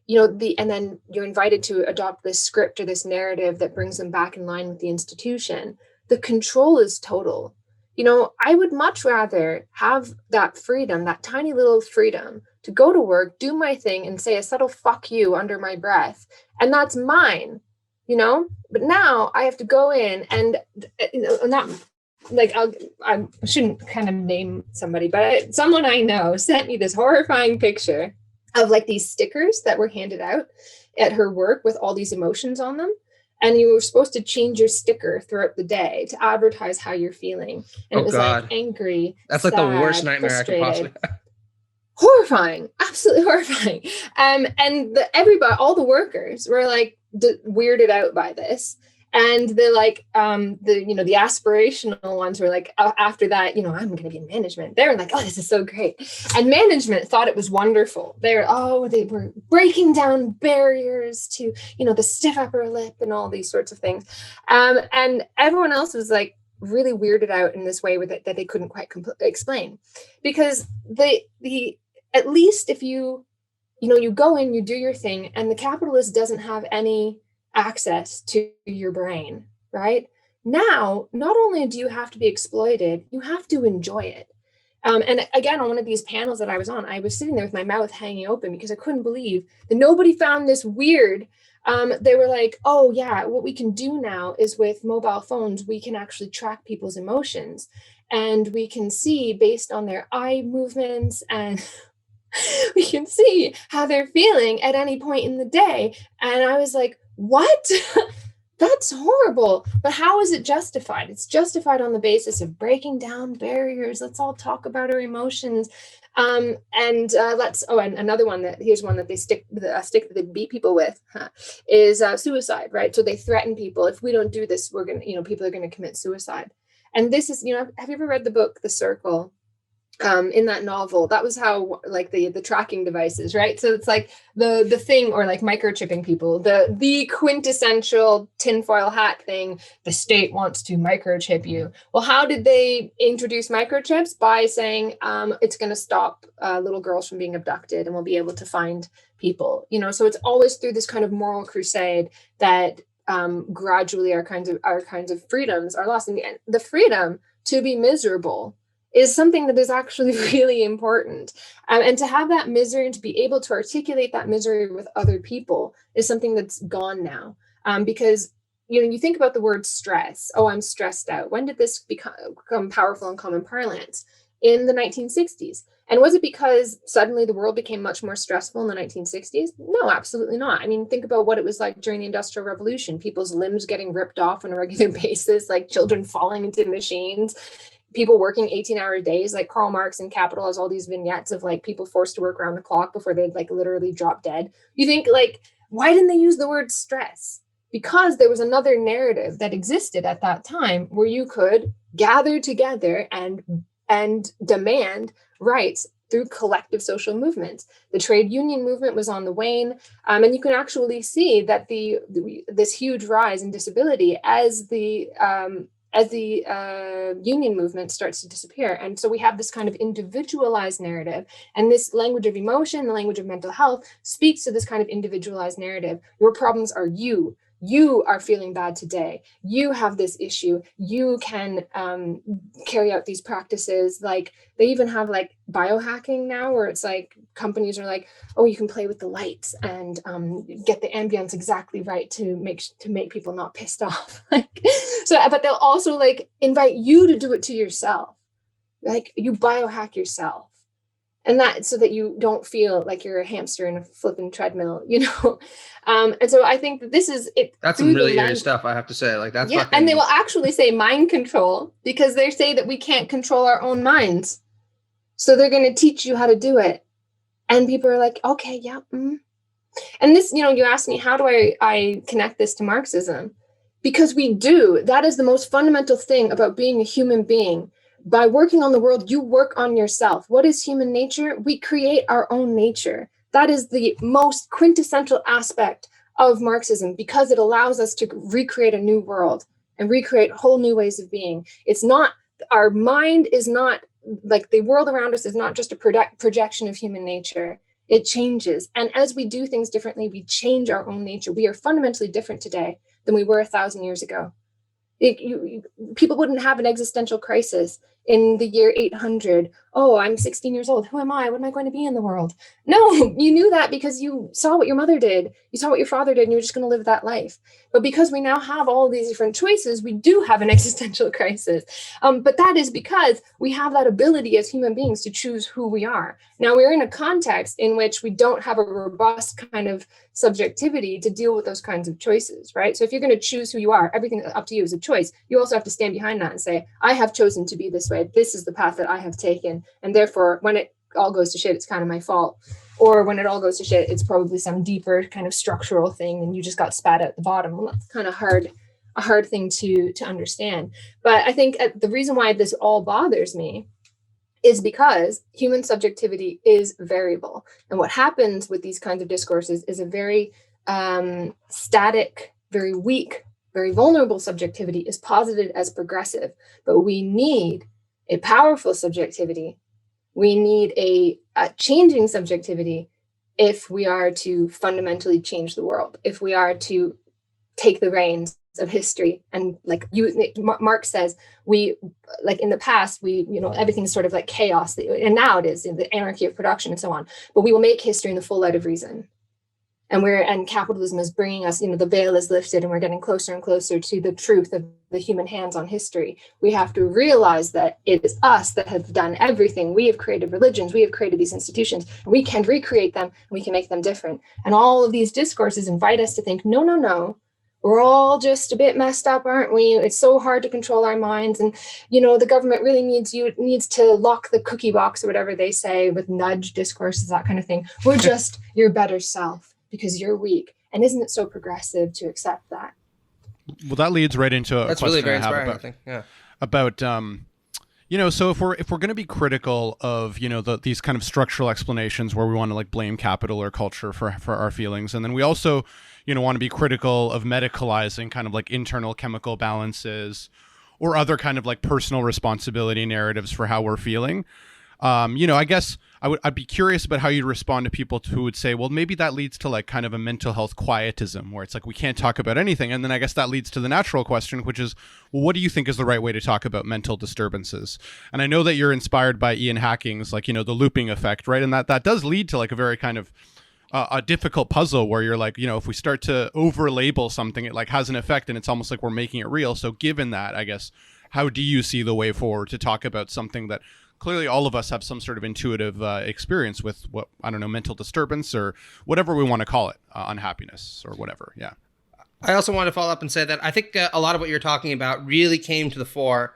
and then you're invited to adopt this script or this narrative that brings them back in line with the institution, the control is total. I would much rather have that freedom, that tiny little freedom to go to work, do my thing, and say a subtle fuck you under my breath, and that's mine. But now I have to go in and not like I shouldn't kind of name somebody, but someone I know sent me this horrifying picture of like these stickers that were handed out at her work with all these emotions on them. And you were supposed to change your sticker throughout the day to advertise how you're feeling. And it was God. like angry. That's sad, like the worst nightmare frustrated. I could possibly have. Horrifying, absolutely horrifying. And everybody, all the workers were like weirded out by this. And the like, the aspirational ones were like, after that, I'm going to be in management. They were like, oh, this is so great. And management thought it was wonderful. They were breaking down barriers to, the stiff upper lip and all these sorts of things. And everyone else was like really weirded out in this way with it that they couldn't quite explain, because at least if you go in, you do your thing, and the capitalist doesn't have any access to your brain, right? Now, not only do you have to be exploited, you have to enjoy it. And again, on one of these panels that I was on, I was sitting there with my mouth hanging open because I couldn't believe that nobody found this weird. They were like, oh yeah, what we can do now is with mobile phones, we can actually track people's emotions, and we can see based on their eye movements, and we can see how they're feeling at any point in the day. And I was like, what? That's horrible. But how is it justified? It's justified on the basis of breaking down barriers. Let's all talk about our emotions. And another one here's one that they stick that they beat people with is suicide, right? So they threaten people. If we don't do this, we're going to, people are going to commit suicide. And this is, have you ever read the book, The Circle? In that novel, that was how like the tracking devices, right? So it's like the thing, or like microchipping people, the quintessential tinfoil hat thing. The state wants to microchip you. Well, how did they introduce microchips? By saying it's going to stop little girls from being abducted, and we'll be able to find people. So it's always through this kind of moral crusade that gradually our kinds of freedoms are lost, and the freedom to be miserable is something that is actually really important. And to have that misery and to be able to articulate that misery with other people is something that's gone now. Because, you think about the word stress. Oh, I'm stressed out. When did this become powerful in common parlance? in the 1960s. And was it because suddenly the world became much more stressful in the 1960s? No, absolutely not. I mean, think about what it was like during the Industrial Revolution, people's limbs getting ripped off on a regular basis, like children falling into machines, people working 18-hour days. Like Karl Marx in Capital has all these vignettes of like people forced to work around the clock before they'd like literally drop dead. You think like, why didn't they use the word stress? Because there was another narrative that existed at that time where you could gather together and demand rights through collective social movements. The trade union movement was on the wane, and you can actually see that this huge rise in disability as the union movement starts to disappear. And so we have this kind of individualized narrative, and this language of emotion, the language of mental health, speaks to this kind of individualized narrative. Your problems are you. You are feeling bad today. You have this issue. You can carry out these practices. Like they even have like biohacking now, where it's like companies are like, oh, you can play with the lights and get the ambience exactly right to make people not pissed off. But they'll also like invite you to do it to yourself. Like you biohack yourself. And that so that you don't feel like you're a hamster in a flipping treadmill, you know? And so I think that this is it. That's some really eerie stuff, I have to say. Like that's fucking... And they will actually say mind control because they say that we can't control our own minds. So they're going to teach you how to do it. And people are like, okay, yeah. And this, you know, you asked me, how do I connect this to Marxism? Because we do. That is the most fundamental thing about being a human being. By working on the world, you work on yourself. What is human nature? We create our own nature. That is the most quintessential aspect of Marxism because it allows us to recreate a new world and recreate whole new ways of being. It's not, our mind is not, like the world around us is not just a projection of human nature. It changes. And as we do things differently, we change our own nature. We are fundamentally different today than we were 1,000 years ago. People wouldn't have an existential crisis in the year 800. Oh, I'm 16 years old. Who am I? What am I going to be in the world? No, you knew that because you saw what your mother did. You saw what your father did, and you were just going to live that life. But because we now have all these different choices, we do have an existential crisis. But that is because we have that ability as human beings to choose who we are. Now, we're in a context in which we don't have a robust kind of subjectivity to deal with those kinds of choices, right? So if you're going to choose who you are, everything up to you is a choice. You also have to stand behind that and say, I have chosen to be this way. This is the path that I have taken. And therefore, when it all goes to shit, it's kind of my fault. Or when it all goes to shit, it's probably some deeper kind of structural thing and you just got spat at the bottom. Well, that's kind of a hard thing to understand. But I think the reason why this all bothers me is because human subjectivity is variable. And what happens with these kinds of discourses is a very static, very weak, very vulnerable subjectivity is posited as progressive. But we need a powerful subjectivity. We need a changing subjectivity if we are to fundamentally change the world, if we are to take the reins of history. And like Marx says, we, like in the past, everything's sort of like chaos, and now it is in the anarchy of production and so on, but we will make history in the full light of reason. And capitalism is bringing us, the veil is lifted and we're getting closer and closer to the truth of the human hands on history. We have to realize that it is us that have done everything. We have created religions, we have created these institutions, and we can recreate them, and we can make them different. And all of these discourses invite us to think, no, we're all just a bit messed up, aren't we? It's so hard to control our minds. And, the government really needs to lock the cookie box or whatever they say with nudge discourses, that kind of thing. We're just your better self because you're weak. And isn't it so progressive to accept that? Well, that leads right into a That's question really very I have inspiring, about, I think. Yeah. About so if we're going to be critical of these kind of structural explanations where we want to like blame capital or culture for our feelings, and then we also want to be critical of medicalizing kind of like internal chemical balances or other kind of like personal responsibility narratives for how we're feeling. I guess I'd be curious about how you'd respond to people who would say, well, maybe that leads to like kind of a mental health quietism where it's like we can't talk about anything. And then I guess that leads to the natural question, which is, well, what do you think is the right way to talk about mental disturbances? And I know that you're inspired by Ian Hacking's like, the looping effect, right? And that does lead to like a very kind of a difficult puzzle where you're like, if we start to over label something, it like has an effect and it's almost like we're making it real. So given that, I guess, how do you see the way forward to talk about something that clearly all of us have some sort of intuitive experience with what, I don't know, mental disturbance or whatever we want to call it, unhappiness or whatever. Yeah. I also want to follow up and say that I think a lot of what you're talking about really came to the fore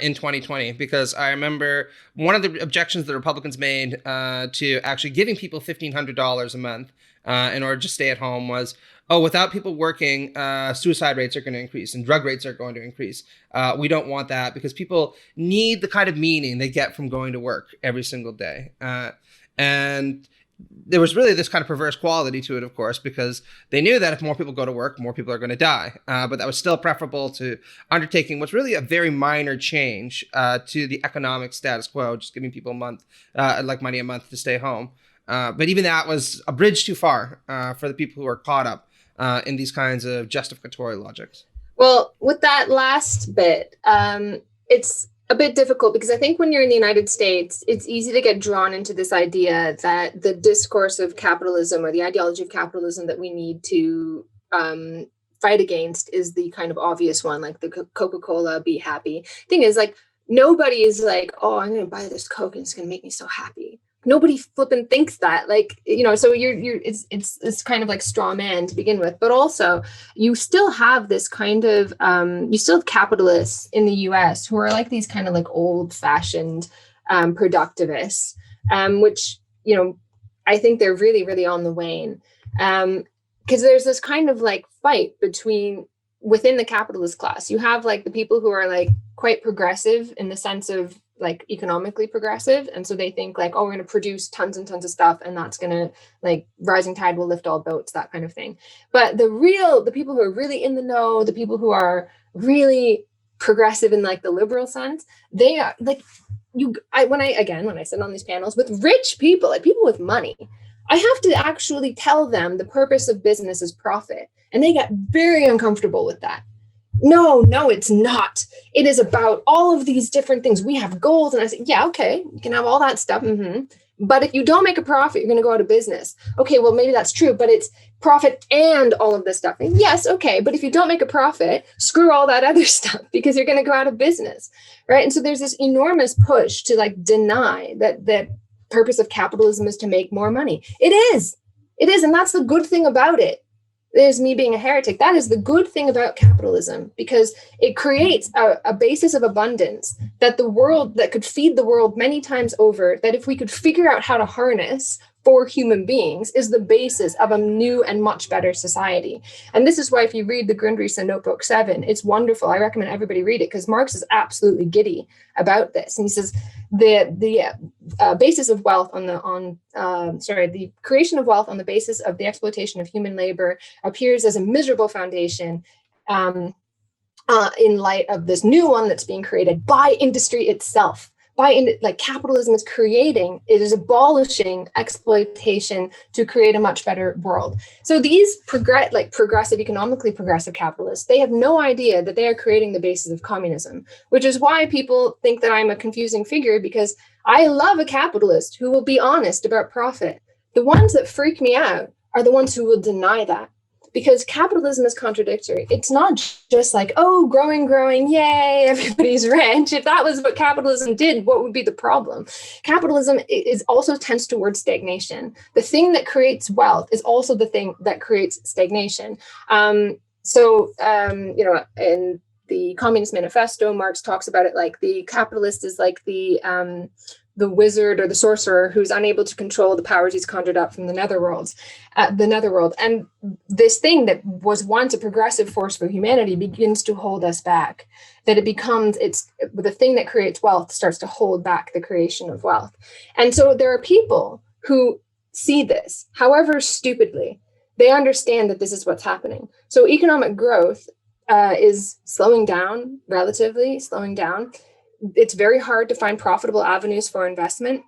in 2020, because I remember one of the objections the Republicans made to actually giving people $1,500 a month in order to stay at home was, oh, without people working, suicide rates are going to increase and drug rates are going to increase. We don't want that because people need the kind of meaning they get from going to work every single day. And there was really this kind of perverse quality to it, of course, because they knew that if more people go to work, more people are going to die. But that was still preferable to undertaking what's really a very minor change to the economic status quo, just giving people money a month to stay home. But even that was a bridge too far for the people who are caught up in these kinds of justificatory logics. Well, with that last bit, it's a bit difficult because I think when you're in the United States, it's easy to get drawn into this idea that the discourse of capitalism or the ideology of capitalism that we need to fight against is the kind of obvious one, like the Coca-Cola, be happy. Thing is, like, nobody is like, oh, I'm going to buy this Coke and it's going to make me so happy. Nobody flipping thinks that, like, so it's kind of like straw man to begin with, but also you still have this kind of, you still have capitalists in the US who are like these kind of like old fashioned productivists, which, I think they're really, really on the wane. Because there's this kind of like fight within the capitalist class. You have like the people who are like quite progressive in the sense of like economically progressive. And so they think like, oh, we're going to produce tons and tons of stuff and that's going to like rising tide will lift all boats, that kind of thing. But the people who are really in the know, the people who are really progressive in like the liberal sense, they are like, when I sit on these panels with rich people, like people with money, I have to actually tell them the purpose of business is profit. And they get very uncomfortable with that. No, it's not. It is about all of these different things. We have goals. And I say, yeah, okay, you can have all that stuff. Mm-hmm. But if you don't make a profit, you're going to go out of business. Okay, well, maybe that's true, but it's profit and all of this stuff. And yes, okay, but if you don't make a profit, screw all that other stuff because you're going to go out of business, right? And so there's this enormous push to like deny that purpose of capitalism is to make more money. It is. And that's the good thing about it. There's me being a heretic. That is the good thing about capitalism, because it creates a basis of abundance that could feed the world many times over, that if we could figure out how to harness for human beings is the basis of a new and much better society. And this is why if you read the Grundrisse Notebook 7, it's wonderful. I recommend everybody read it because Marx is absolutely giddy about this. And he says the basis of wealth the creation of wealth on the basis of the exploitation of human labor appears as a miserable foundation in light of this new one that's being created by industry itself. Capitalism is abolishing exploitation to create a much better world. So these progressive, economically progressive capitalists, they have no idea that they are creating the basis of communism, which is why people think that I'm a confusing figure, because I love a capitalist who will be honest about profit. The ones that freak me out are the ones who will deny that. Because capitalism is contradictory. It's not just like, oh, growing, yay, everybody's rich. If that was what capitalism did, what would be the problem? Capitalism also tends towards stagnation. The thing that creates wealth is also the thing that creates stagnation. In the Communist Manifesto, Marx talks about it like the capitalist is like the wizard or the sorcerer who's unable to control the powers he's conjured up from the netherworld. And this thing that was once a progressive force for humanity begins to hold us back. That it's the thing that creates wealth starts to hold back the creation of wealth. And so there are people who see this, however stupidly, they understand that this is what's happening. So economic growth is relatively slowing down. It's very hard to find profitable avenues for investment.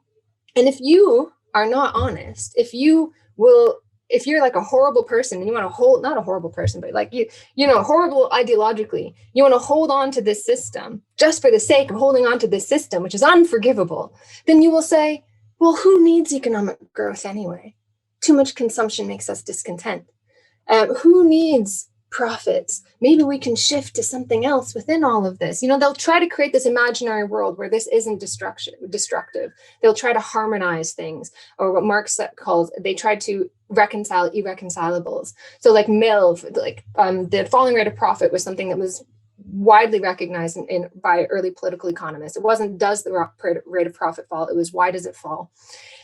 And if you are not honest, if you're like a horrible person and you want to not a horrible person, but like horrible ideologically, you want to hold on to this system just for the sake of holding on to this system, which is unforgivable, then you will say, well, who needs economic growth anyway? Too much consumption makes us discontent. Who needs profits. Maybe we can shift to something else within all of this. They'll try to create this imaginary world where this isn't destructive. They'll try to harmonize things, or what Marx calls, they try to reconcile irreconcilables. So like the falling rate of profit was something that was widely recognized by early political economists. It wasn't, does the rate of profit fall? It was, why does it fall?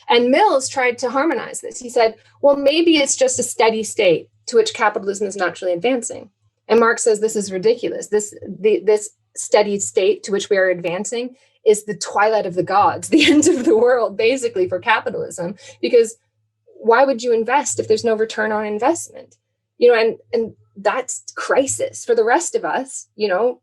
And Mills tried to harmonize this. He said, well, maybe it's just a steady state to which capitalism is naturally advancing. And Marx says this is ridiculous. This steady state to which we are advancing is the twilight of the gods, the end of the world, basically, for capitalism. Because why would you invest if there's no return on investment? And that's crisis for the rest of us.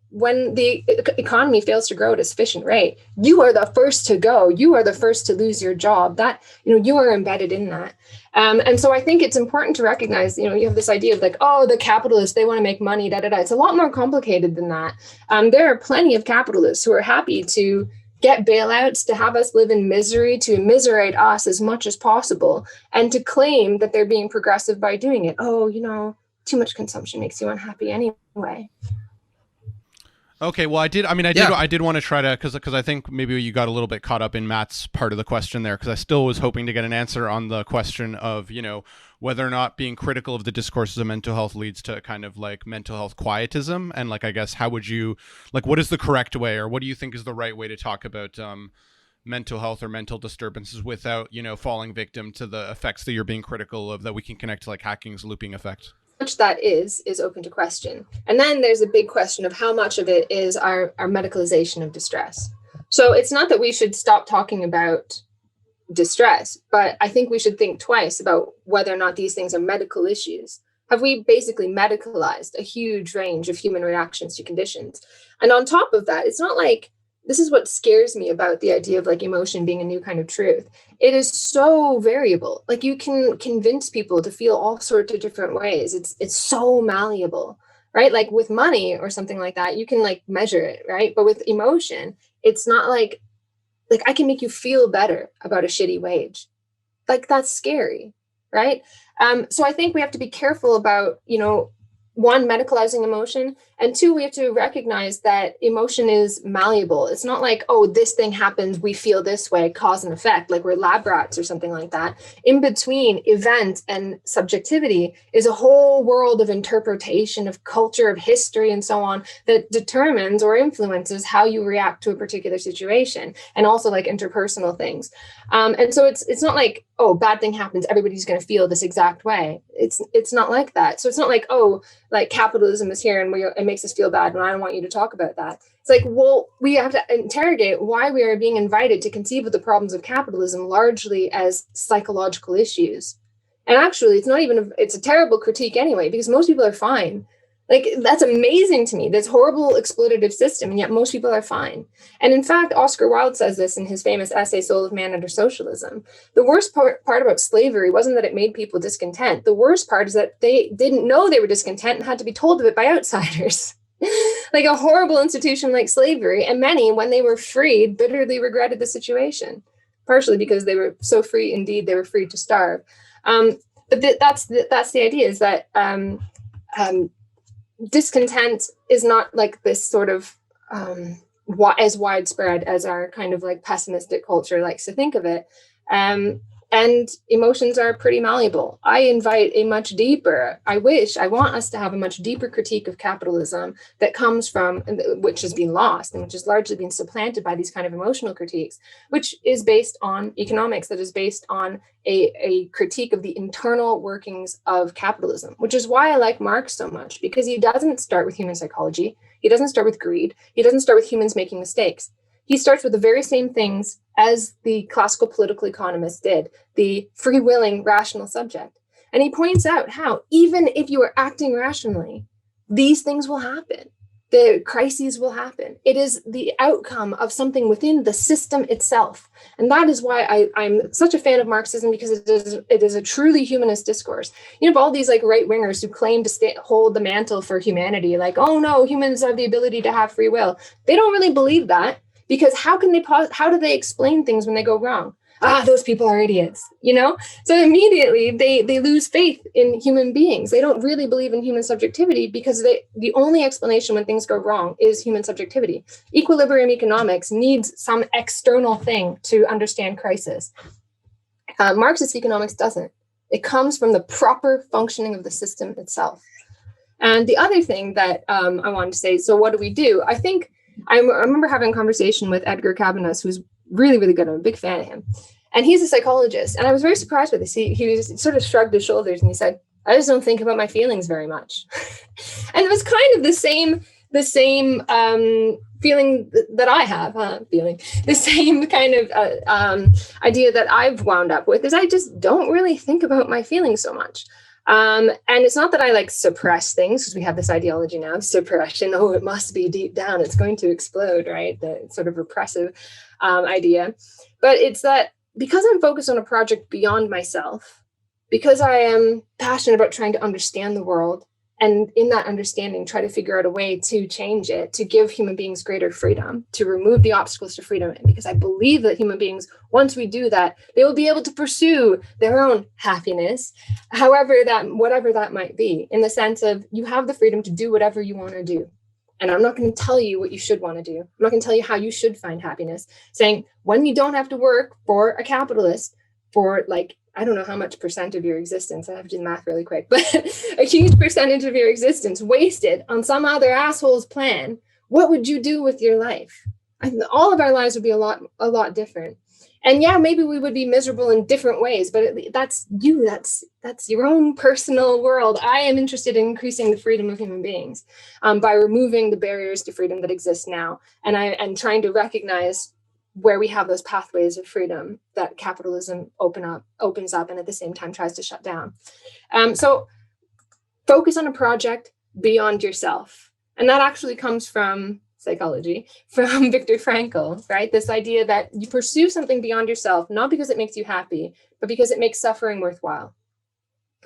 When the economy fails to grow at a sufficient rate, you are the first to go. You are the first to lose your job. That, you are embedded in that. And so I think it's important to recognize, you have this idea of like, oh, the capitalists, they want to make money, da, da, da. It's a lot more complicated than that. There are plenty of capitalists who are happy to get bailouts, to have us live in misery, to immiserate us as much as possible, and to claim that they're being progressive by doing it. Oh, too much consumption makes you unhappy anyway. Okay, well, I did want to try to, because I think maybe you got a little bit caught up in Matt's part of the question there, because I still was hoping to get an answer on the question of, whether or not being critical of the discourses of mental health leads to kind of like mental health quietism. And like, I guess, how would you, like, what is the correct way, or what do you think is the right way to talk about mental health or mental disturbances without, falling victim to the effects that you're being critical of, that we can connect to like Hacking's looping effect? Much that is open to question. And then there's a big question of how much of it is our medicalization of distress. So it's not that we should stop talking about distress, but I think we should think twice about whether or not these things are medical issues. Have we basically medicalized a huge range of human reactions to conditions? And on top of that, it's not like, this is what scares me about the idea of like emotion being a new kind of truth. It is so variable. Like, you can convince people to feel all sorts of different ways. It's so malleable, right? Like with money or something like that, you can like measure it, right? But with emotion, it's not like I can make you feel better about a shitty wage. Like, that's scary, right? So I think we have to be careful about, one, medicalizing emotion, and two, we have to recognize that emotion is malleable. It's not like, oh, this thing happens, we feel this way, cause and effect, like we're lab rats or something like that. In between event and subjectivity is a whole world of interpretation, of culture, of history, and so on, that determines or influences how you react to a particular situation, and also like interpersonal things. And so it's not like, oh, bad thing happens, everybody's going to feel this exact way. It's not like that. So it's not like, oh, like capitalism is here and it makes us feel bad and I don't want you to talk about that. It's like, well, we have to interrogate why we are being invited to conceive of the problems of capitalism largely as psychological issues. And actually, it's a terrible critique anyway, because most people are fine. Like, that's amazing to me, this horrible exploitative system, and yet most people are fine. And in fact, Oscar Wilde says this in his famous essay, Soul of Man Under Socialism. The worst part about slavery wasn't that it made people discontent. The worst part is that they didn't know they were discontent and had to be told of it by outsiders. Like a horrible institution like slavery, and many, when they were freed, bitterly regretted the situation, partially because they were so free, indeed, they were free to starve. But that's the idea, is that discontent is not like this sort of as widespread as our kind of like pessimistic culture likes to think of it. And emotions are pretty malleable. I invite a much deeper, I want us to have a much deeper critique of capitalism that comes from, which has been lost and which has largely been supplanted by these kind of emotional critiques, which is based on economics, that is based on a critique of the internal workings of capitalism, which is why I like Marx so much, because he doesn't start with human psychology. He doesn't start with greed. He doesn't start with humans making mistakes. He starts with the very same things as the classical political economists did, the free-willing rational subject. And he points out how, even if you are acting rationally, these things will happen. The crises will happen. It is the outcome of something within the system itself. And that is why I'm such a fan of Marxism, because it is a truly humanist discourse. You have all these like right-wingers who claim to hold the mantle for humanity, like, oh no, humans have the ability to have free will. They don't really believe that. Because how do they explain things when they go wrong? those people are idiots, So immediately they lose faith in human beings. They don't really believe in human subjectivity because the only explanation when things go wrong is human subjectivity. Equilibrium economics needs some external thing to understand crisis. Marxist economics doesn't. It comes from the proper functioning of the system itself. And the other thing that I wanted to say, so what do we do? I think I remember having a conversation with Edgar Cabanas, who's really, really good. I'm a big fan of him. And he's a psychologist. And I was very surprised with this. He sort of shrugged his shoulders and he said, I just don't think about my feelings very much. And it was kind of the same feeling that I have, the same kind of idea that I've wound up with is I just don't really think about my feelings so much. And it's not that I like suppress things, because we have this ideology now of suppression. Oh, it must be deep down. It's going to explode, right? The sort of repressive idea. But it's that because I'm focused on a project beyond myself, because I am passionate about trying to understand the world, and in that understanding, try to figure out a way to change it, to give human beings greater freedom, to remove the obstacles to freedom. And because I believe that human beings, once we do that, they will be able to pursue their own happiness, whatever that might be, in the sense of you have the freedom to do whatever you want to do. And I'm not going to tell you what you should want to do. I'm not going to tell you how you should find happiness, saying when you don't have to work for a capitalist for I don't know how much percent of your existence, I have to do the math really quick, but a huge percentage of your existence wasted on some other asshole's plan, what would you do with your life? All of our lives would be a lot different. And yeah, maybe we would be miserable in different ways, but that's you, that's your own personal world. I am interested in increasing the freedom of human beings by removing the barriers to freedom that exist now. And trying to recognize where we have those pathways of freedom that capitalism opens up and at the same time tries to shut down. So focus on a project beyond yourself. And that actually comes from psychology, from Viktor Frankl, right? This idea that you pursue something beyond yourself, not because it makes you happy, but because it makes suffering worthwhile.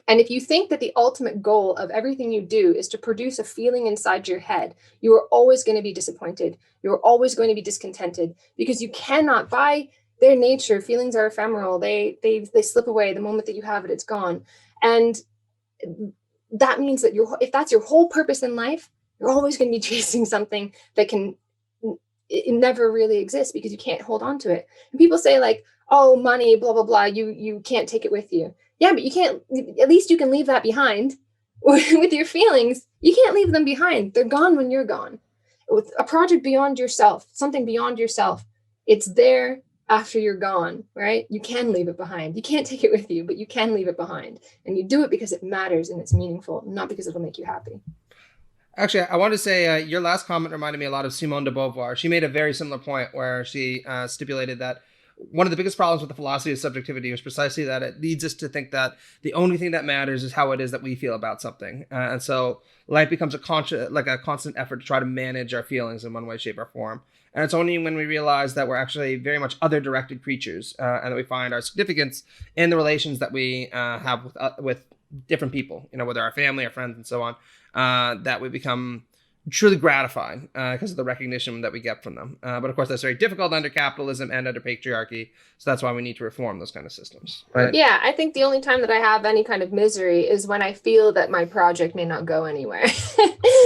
And if you think that the ultimate goal of everything you do is to produce a feeling inside your head, you are always going to be disappointed. You're always going to be discontented because you cannot, by their nature, feelings are ephemeral. They slip away. The moment that you have it, it's gone. And that means that if that's your whole purpose in life, you're always going to be chasing something that it never really exists because you can't hold on to it. And people say oh, money, blah, blah, blah, you can't take it with you. Yeah, but you can't, at least you can leave that behind. With your feelings, you can't leave them behind. They're gone when you're gone. With a project beyond yourself, something beyond yourself, it's there after you're gone, right? You can leave it behind. You can't take it with you, but you can leave it behind. And you do it because it matters and it's meaningful, not because it'll make you happy. Actually, I want to say your last comment reminded me a lot of Simone de Beauvoir. She made a very similar point where she stipulated that one of the biggest problems with the philosophy of subjectivity is precisely that it leads us to think that the only thing that matters is how it is that we feel about something. And so life becomes a constant effort to try to manage our feelings in one way, shape, or form. And it's only when we realize that we're actually very much other-directed creatures and that we find our significance in the relations that we have with different people, whether our family, our friends, and so on, that we become truly gratified because of the recognition that we get from them. But of course, that's very difficult under capitalism and under patriarchy. So that's why we need to reform those kind of systems. Right? Yeah, I think the only time that I have any kind of misery is when I feel that my project may not go anywhere.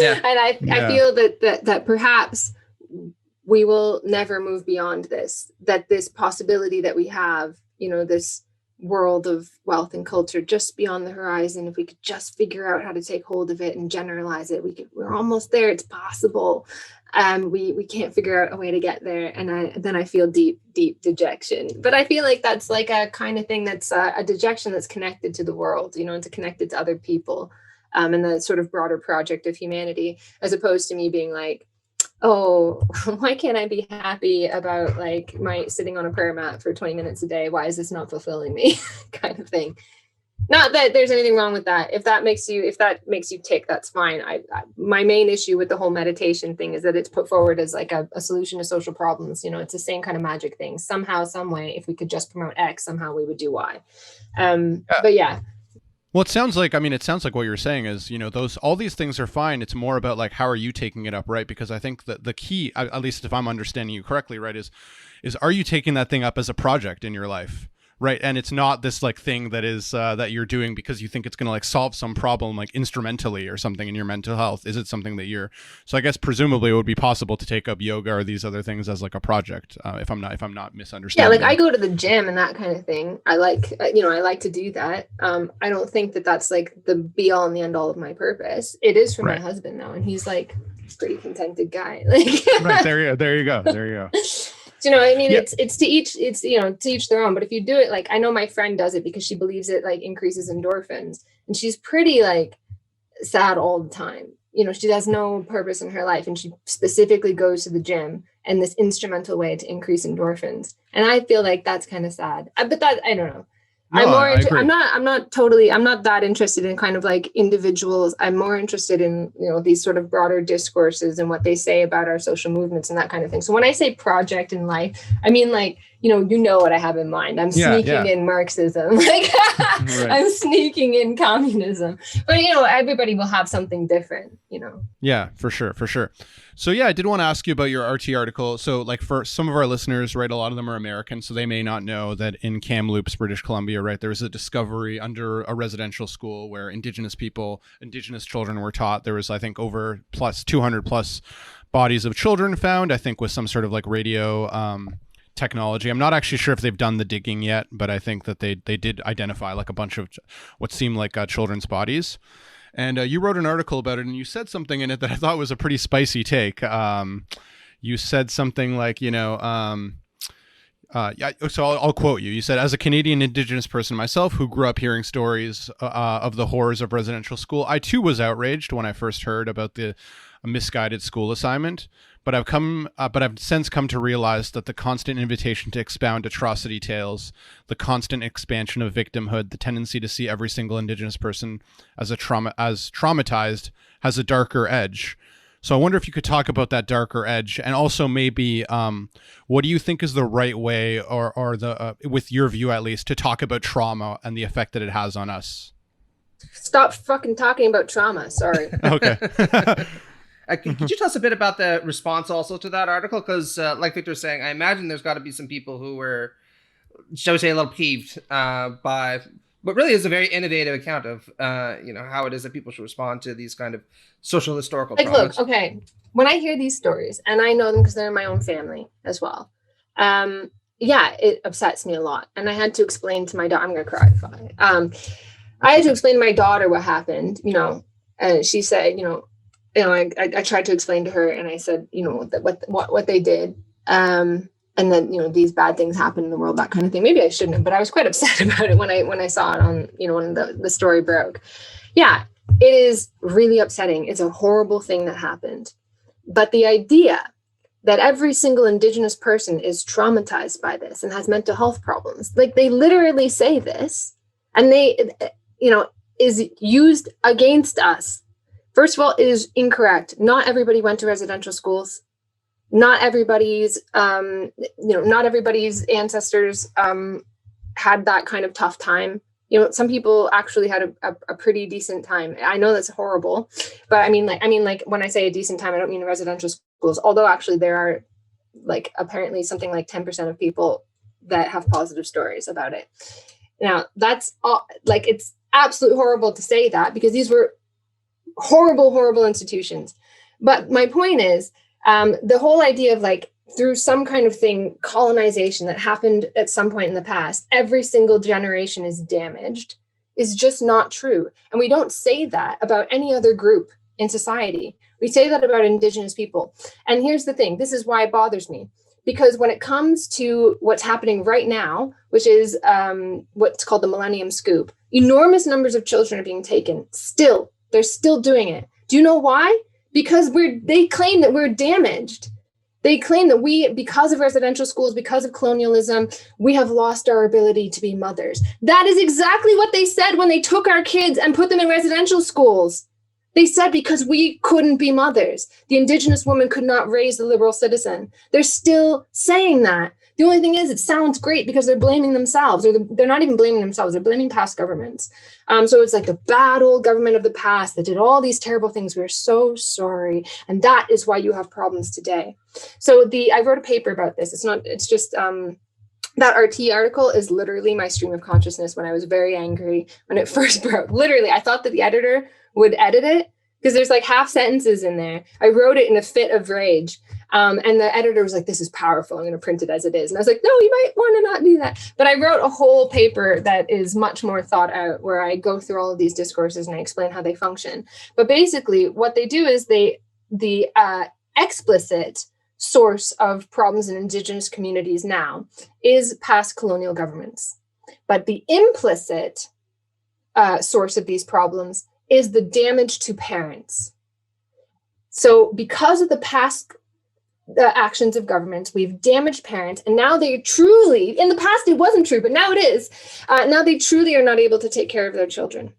Yeah. And I feel that perhaps we will never move beyond this, that this possibility that we have, this world of wealth and culture just beyond the horizon, if we could just figure out how to take hold of it and generalize it, we're almost there. It's possible. We can't figure out a way to get there. And then I feel deep dejection. But I feel like that's like a kind of thing that's a dejection that's connected to the world, it's connected to other people and the sort of broader project of humanity, as opposed to me being like, oh, why can't I be happy about my sitting on a prayer mat for 20 minutes a day? Why is this not fulfilling me? Kind of thing. Not that there's anything wrong with that. If that makes you tick, that's fine. My main issue with the whole meditation thing is that it's put forward as a solution to social problems. It's the same kind of magic thing. Somehow, some way, if we could just promote X, somehow we would do Y. But yeah. Well, it sounds like what you're saying is, all these things are fine. It's more about like, how are you taking it up, right? Because I think that the key, at least if I'm understanding you correctly, right, is are you taking that thing up as a project in your life? Right. And it's not this like thing that is that you're doing because you think it's going to like solve some problem like instrumentally or something in your mental health. Is it something that so I guess presumably it would be possible to take up yoga or these other things as like a project if I'm not misunderstanding. Yeah, like I go to the gym and that kind of thing. I like to do that. I don't think that that's like the be all and the end all of my purpose. It is for my husband now, and he's like a pretty contented guy. Like right, there you go. I mean, yeah. It's to each their own. But if you do it, like, I know my friend does it because she believes it like increases endorphins, and she's pretty like sad all the time. She has no purpose in her life, and she specifically goes to the gym and this instrumental way to increase endorphins. And I feel like that's kind of sad. But that, I don't know. No, I'm not that interested in kind of like individuals. I'm more interested in, these sort of broader discourses and what they say about our social movements and that kind of thing. So when I say project in life, I mean like, what I have in mind. I'm sneaking in Marxism, like right. I'm sneaking in communism, but everybody will have something different, Yeah, for sure. So yeah, I did want to ask you about your RT article. So like for some of our listeners, right, a lot of them are American, so they may not know that in Kamloops, British Columbia, right, there was a discovery under a residential school where Indigenous children were taught. There was, I think, over 200 plus bodies of children found, I think with some sort of like radio technology. I'm not actually sure if they've done the digging yet, but I think that they did identify like a bunch of what seemed like children's bodies. And you wrote an article about it, and you said something in it that I thought was a pretty spicy take. You said something like, so I'll quote you. You said, as a Canadian Indigenous person myself who grew up hearing stories of the horrors of residential school, I too was outraged when I first heard about a misguided school assignment. But I've since come to realize that the constant invitation to expound atrocity tales, the constant expansion of victimhood, the tendency to see every single Indigenous person as traumatized has a darker edge. So I wonder if you could talk about that darker edge, and also maybe what do you think is the right way, or the with your view at least, to talk about trauma and the effect that it has on us? Stop fucking talking about trauma. Sorry. Okay. Could you tell us a bit about the response also to that article? Because like Victor was saying, I imagine there's got to be some people who were, shall we say, a little peeved by what really is a very innovative account of, how it is that people should respond to these kind of social historical traumas. Look, okay, when I hear these stories, and I know them because they're in my own family as well, it upsets me a lot. And I had to explain to my daughter, I'm going to cry. I had to explain to my daughter what happened, and she said, I tried to explain to her, and I said, that what they did, and then these bad things happen in the world, that kind of thing. Maybe I shouldn't have, but I was quite upset about it when I saw it on when the story broke. Yeah, it is really upsetting. It's a horrible thing that happened, but the idea that every single Indigenous person is traumatized by this and has mental health problems, like they literally say this, and they is used against us. First of all, it is incorrect. Not everybody went to residential schools. Not everybody's ancestors had that kind of tough time. Some people actually had a pretty decent time. I know that's horrible, but I mean, like when I say a decent time, I don't mean residential schools. Although actually there are like apparently something like 10% of people that have positive stories about it. Now that's all, like, it's absolutely horrible to say that because these were horrible institutions. But my point is, the whole idea of like through some kind of thing, colonization that happened at some point in the past, every single generation is damaged, is just not true. And we don't say that about any other group in society. We say that about Indigenous people. And here's the thing, this is why it bothers me. Because when it comes to what's happening right now, which is what's called the Millennium Scoop, enormous numbers of children are being taken still. They're still doing it. Do you know why? Because they claim that we're damaged. They claim that because of residential schools, because of colonialism, we have lost our ability to be mothers. That is exactly what they said when they took our kids and put them in residential schools. They said because we couldn't be mothers. The Indigenous woman could not raise the liberal citizen. They're still saying that The only thing is, it sounds great because they're blaming themselves, or they're not even blaming themselves, they're blaming past governments. So it's like the bad old government of the past that did all these terrible things. We're so sorry. And that is why you have problems today. So I wrote a paper about this. It's just that RT article is literally my stream of consciousness when I was very angry when it first broke. Literally, I thought that the editor would edit it because there's like half sentences in there. I wrote it in a fit of rage. And the editor was like, this is powerful. I'm going to print it as it is. And I was like, no, you might want to not do that. But I wrote a whole paper that is much more thought out, where I go through all of these discourses and I explain how they function. But basically what they do is the explicit source of problems in indigenous communities now is past colonial governments. But the implicit source of these problems is the damage to parents. So because of the past actions of governments, we've damaged parents, and now they truly, in the past it wasn't true, but now it is, now they truly are not able to take care of their children.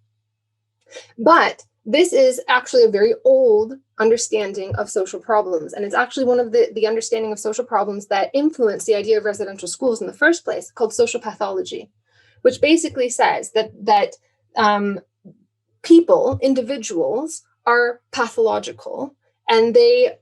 But this is actually a very old understanding of social problems, and it's actually one of the understanding of social problems that influenced the idea of residential schools in the first place, called social pathology, which basically says that people, individuals, are pathological, and they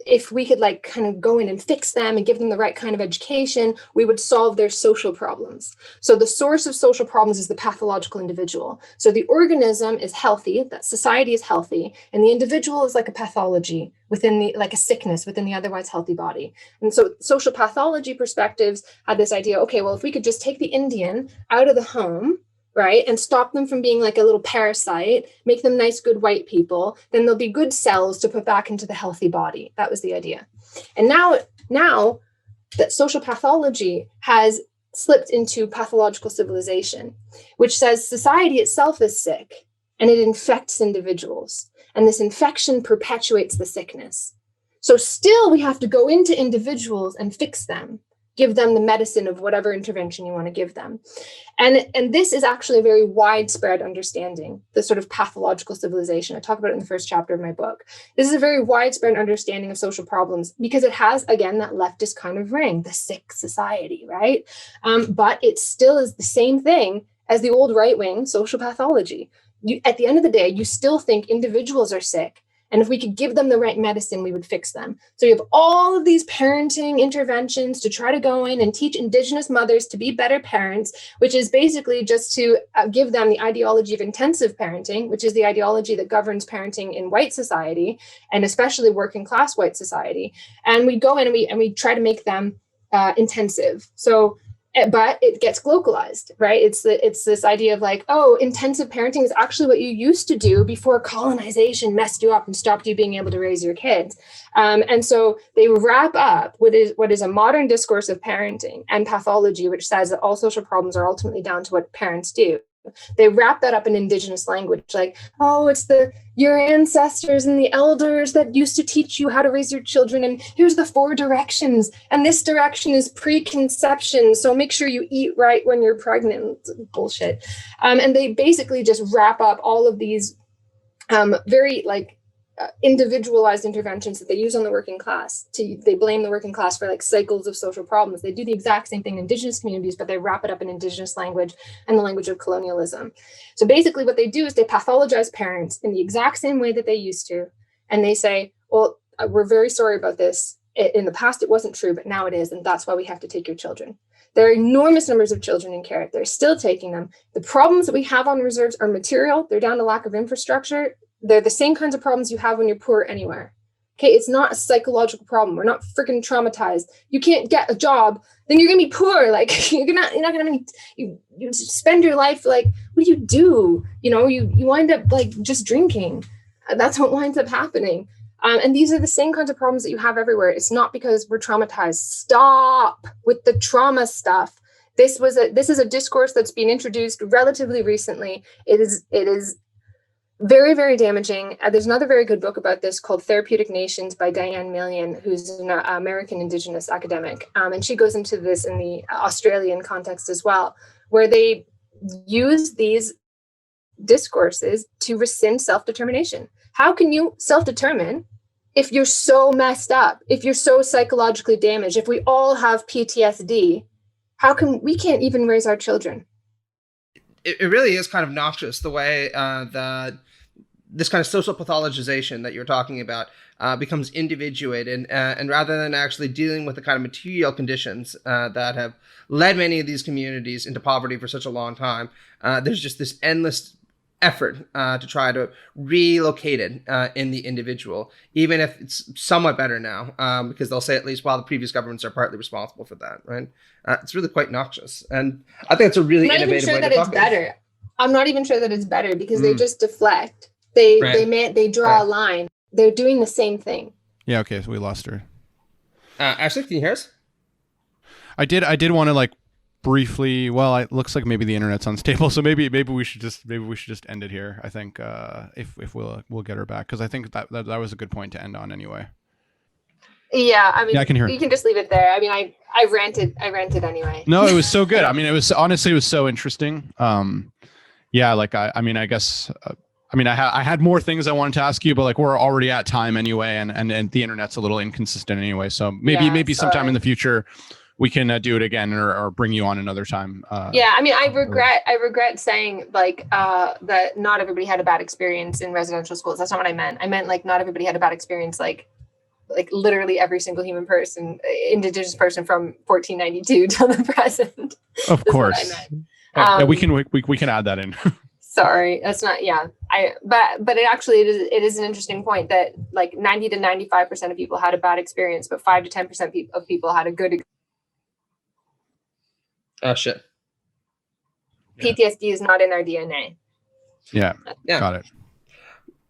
if we could like kind of go in and fix them and give them the right kind of education, we would solve their social problems. So the source of social problems is the pathological individual. So the organism is healthy, that society is healthy, and the individual is like a pathology within like a sickness within the otherwise healthy body. And so social pathology perspectives had this idea, okay, well, if we could just take the Indian out of the home, right, and stop them from being like a little parasite, make them nice, good white people, then there'll be good cells to put back into the healthy body. That was the idea. And now that social pathology has slipped into pathological civilization, which says society itself is sick and it infects individuals. And this infection perpetuates the sickness. So still we have to go into individuals and fix them, give them the medicine of whatever intervention you want to give them. And this is actually a very widespread understanding, the sort of pathological civilization. I talk about it in the first chapter of my book. This is a very widespread understanding of social problems because it has, again, that leftist kind of ring, the sick society, right? But it still is the same thing as the old right-wing social pathology. At the end of the day, you still think individuals are sick. And if we could give them the right medicine, we would fix them. So you have all of these parenting interventions to try to go in and teach Indigenous mothers to be better parents, which is basically just to give them the ideology of intensive parenting, which is the ideology that governs parenting in white society, and especially working class white society. And we go in and we try to make them intensive. So, but it gets localized, right? It's this idea of like, oh, intensive parenting is actually what you used to do before colonization messed you up and stopped you being able to raise your kids. And so they wrap up what is a modern discourse of parenting and pathology, which says that all social problems are ultimately down to what parents do. They wrap that up in Indigenous language, like, oh, it's your ancestors and the elders that used to teach you how to raise your children. And here's the 4 directions. And this direction is preconception. So make sure you eat right when you're pregnant. It's bullshit. And they basically just wrap up all of these very individualized interventions that they use on the working class. They blame the working class for like cycles of social problems. They do the exact same thing in Indigenous communities, but they wrap it up in Indigenous language and the language of colonialism. So basically what they do is they pathologize parents in the exact same way that they used to. And they say, well, we're very sorry about this. In the past, it wasn't true, but now it is. And that's why we have to take your children. There are enormous numbers of children in care. They're still taking them. The problems that we have on reserves are material. They're down to lack of infrastructure. They're the same kinds of problems you have when you're poor anywhere. Okay, it's not a psychological problem. We're not freaking traumatized. You can't get a job, then you're gonna be poor. Like you're not gonna you spend your life like, what do? You wind up like just drinking. That's what winds up happening. And these are the same kinds of problems that you have everywhere. It's not because we're traumatized. Stop with the trauma stuff. This is a discourse that's been introduced relatively recently. It is very, very damaging. There's another very good book about this called Therapeutic Nations by Diane Millian, who's an American Indigenous academic. And she goes into this in the Australian context as well, where they use these discourses to rescind self-determination. How can you self-determine if you're so messed up, if you're so psychologically damaged, if we all have PTSD, we can't even raise our children? It really is kind of noxious the way this kind of social pathologization that you're talking about becomes individuated, and rather than actually dealing with the kind of material conditions that have led many of these communities into poverty for such a long time, there's just this endless effort to try to relocate it in the individual, even if it's somewhat better now, because they'll say at least, while the previous governments are partly responsible for that, right? It's really quite noxious, and I think it's a really innovative way to talk about it. I'm not even sure that it's better, because they just deflect. They draw a line. They're doing the same thing. Yeah. Okay. So we lost her. Ashley, can you hear us? I did want to briefly. Well, it looks like maybe the internet's unstable, so maybe we should just end it here. I think if we'll get her back, because I think that was a good point to end on anyway. Yeah, I mean, I can hear. You can just leave it there. I mean, I ranted anyway. No, it was so good. I mean, it was so interesting. Yeah, I guess. I had more things I wanted to ask you, but we're already at time anyway, and the internet's a little inconsistent anyway. So maybe sometime in the future we can do it again, or bring you on another time. Yeah, I mean, I regret saying that not everybody had a bad experience in residential schools. That's not what I meant. I meant not everybody had a bad experience. Like literally every single human person, indigenous person from 1492 till the present. Of course. Yeah, we can add that in. Sorry, that's not. Yeah, but it is an interesting point that 90 to 95% of people had a bad experience, but 5 to 10% of people had a good experience. Oh shit. PTSD is not in our DNA. Yeah. Got it.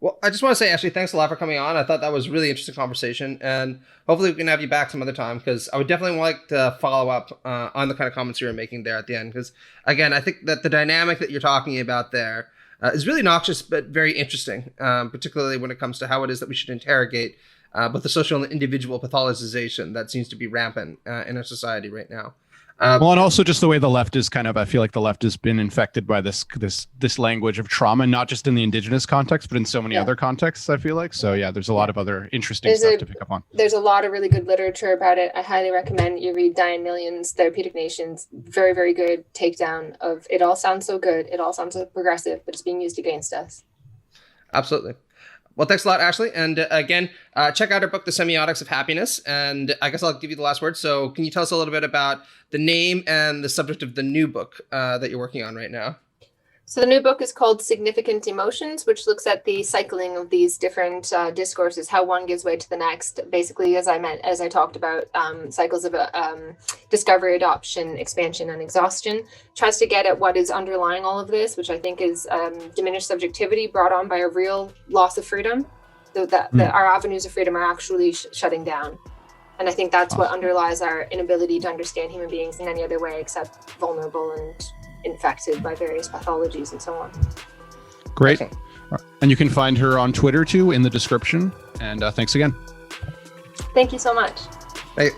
Well, I just want to say, Ashley, thanks a lot for coming on. I thought that was a really interesting conversation, and hopefully we can have you back some other time, because I would definitely like to follow up on the kind of comments you were making there at the end, because, again, I think that the dynamic that you're talking about there is really noxious but very interesting, particularly when it comes to how it is that we should interrogate both the social and individual pathologization that seems to be rampant in our society right now. Well, and also just the way the left is I feel like the left has been infected by this language of trauma, not just in the indigenous context, but in so many other contexts, I feel like. So yeah, there's a lot of other interesting stuff to pick up on. There's a lot of really good literature about it. I highly recommend you read Diane Million's Therapeutic Nations. Very, very good takedown of it all sounds so good. It all sounds so progressive, but it's being used against us. Absolutely. Well, thanks a lot, Ashley. And again, check out our book, The Semiotics of Happiness. And I guess I'll give you the last word. So can you tell us a little bit about the name and the subject of the new book that you're working on right now? So the new book is called Significant Emotions, which looks at the cycling of these different discourses, how one gives way to the next. Basically, as I talked about, cycles of discovery, adoption, expansion, and exhaustion. Tries to get at what is underlying all of this, which I think is diminished subjectivity brought on by a real loss of freedom. That our avenues of freedom are actually shutting down. And I think that's what underlies our inability to understand human beings in any other way except vulnerable and infected by various pathologies and so on. Great. And you can find her on Twitter too in the description. And thanks again. Thank you so much. Hey.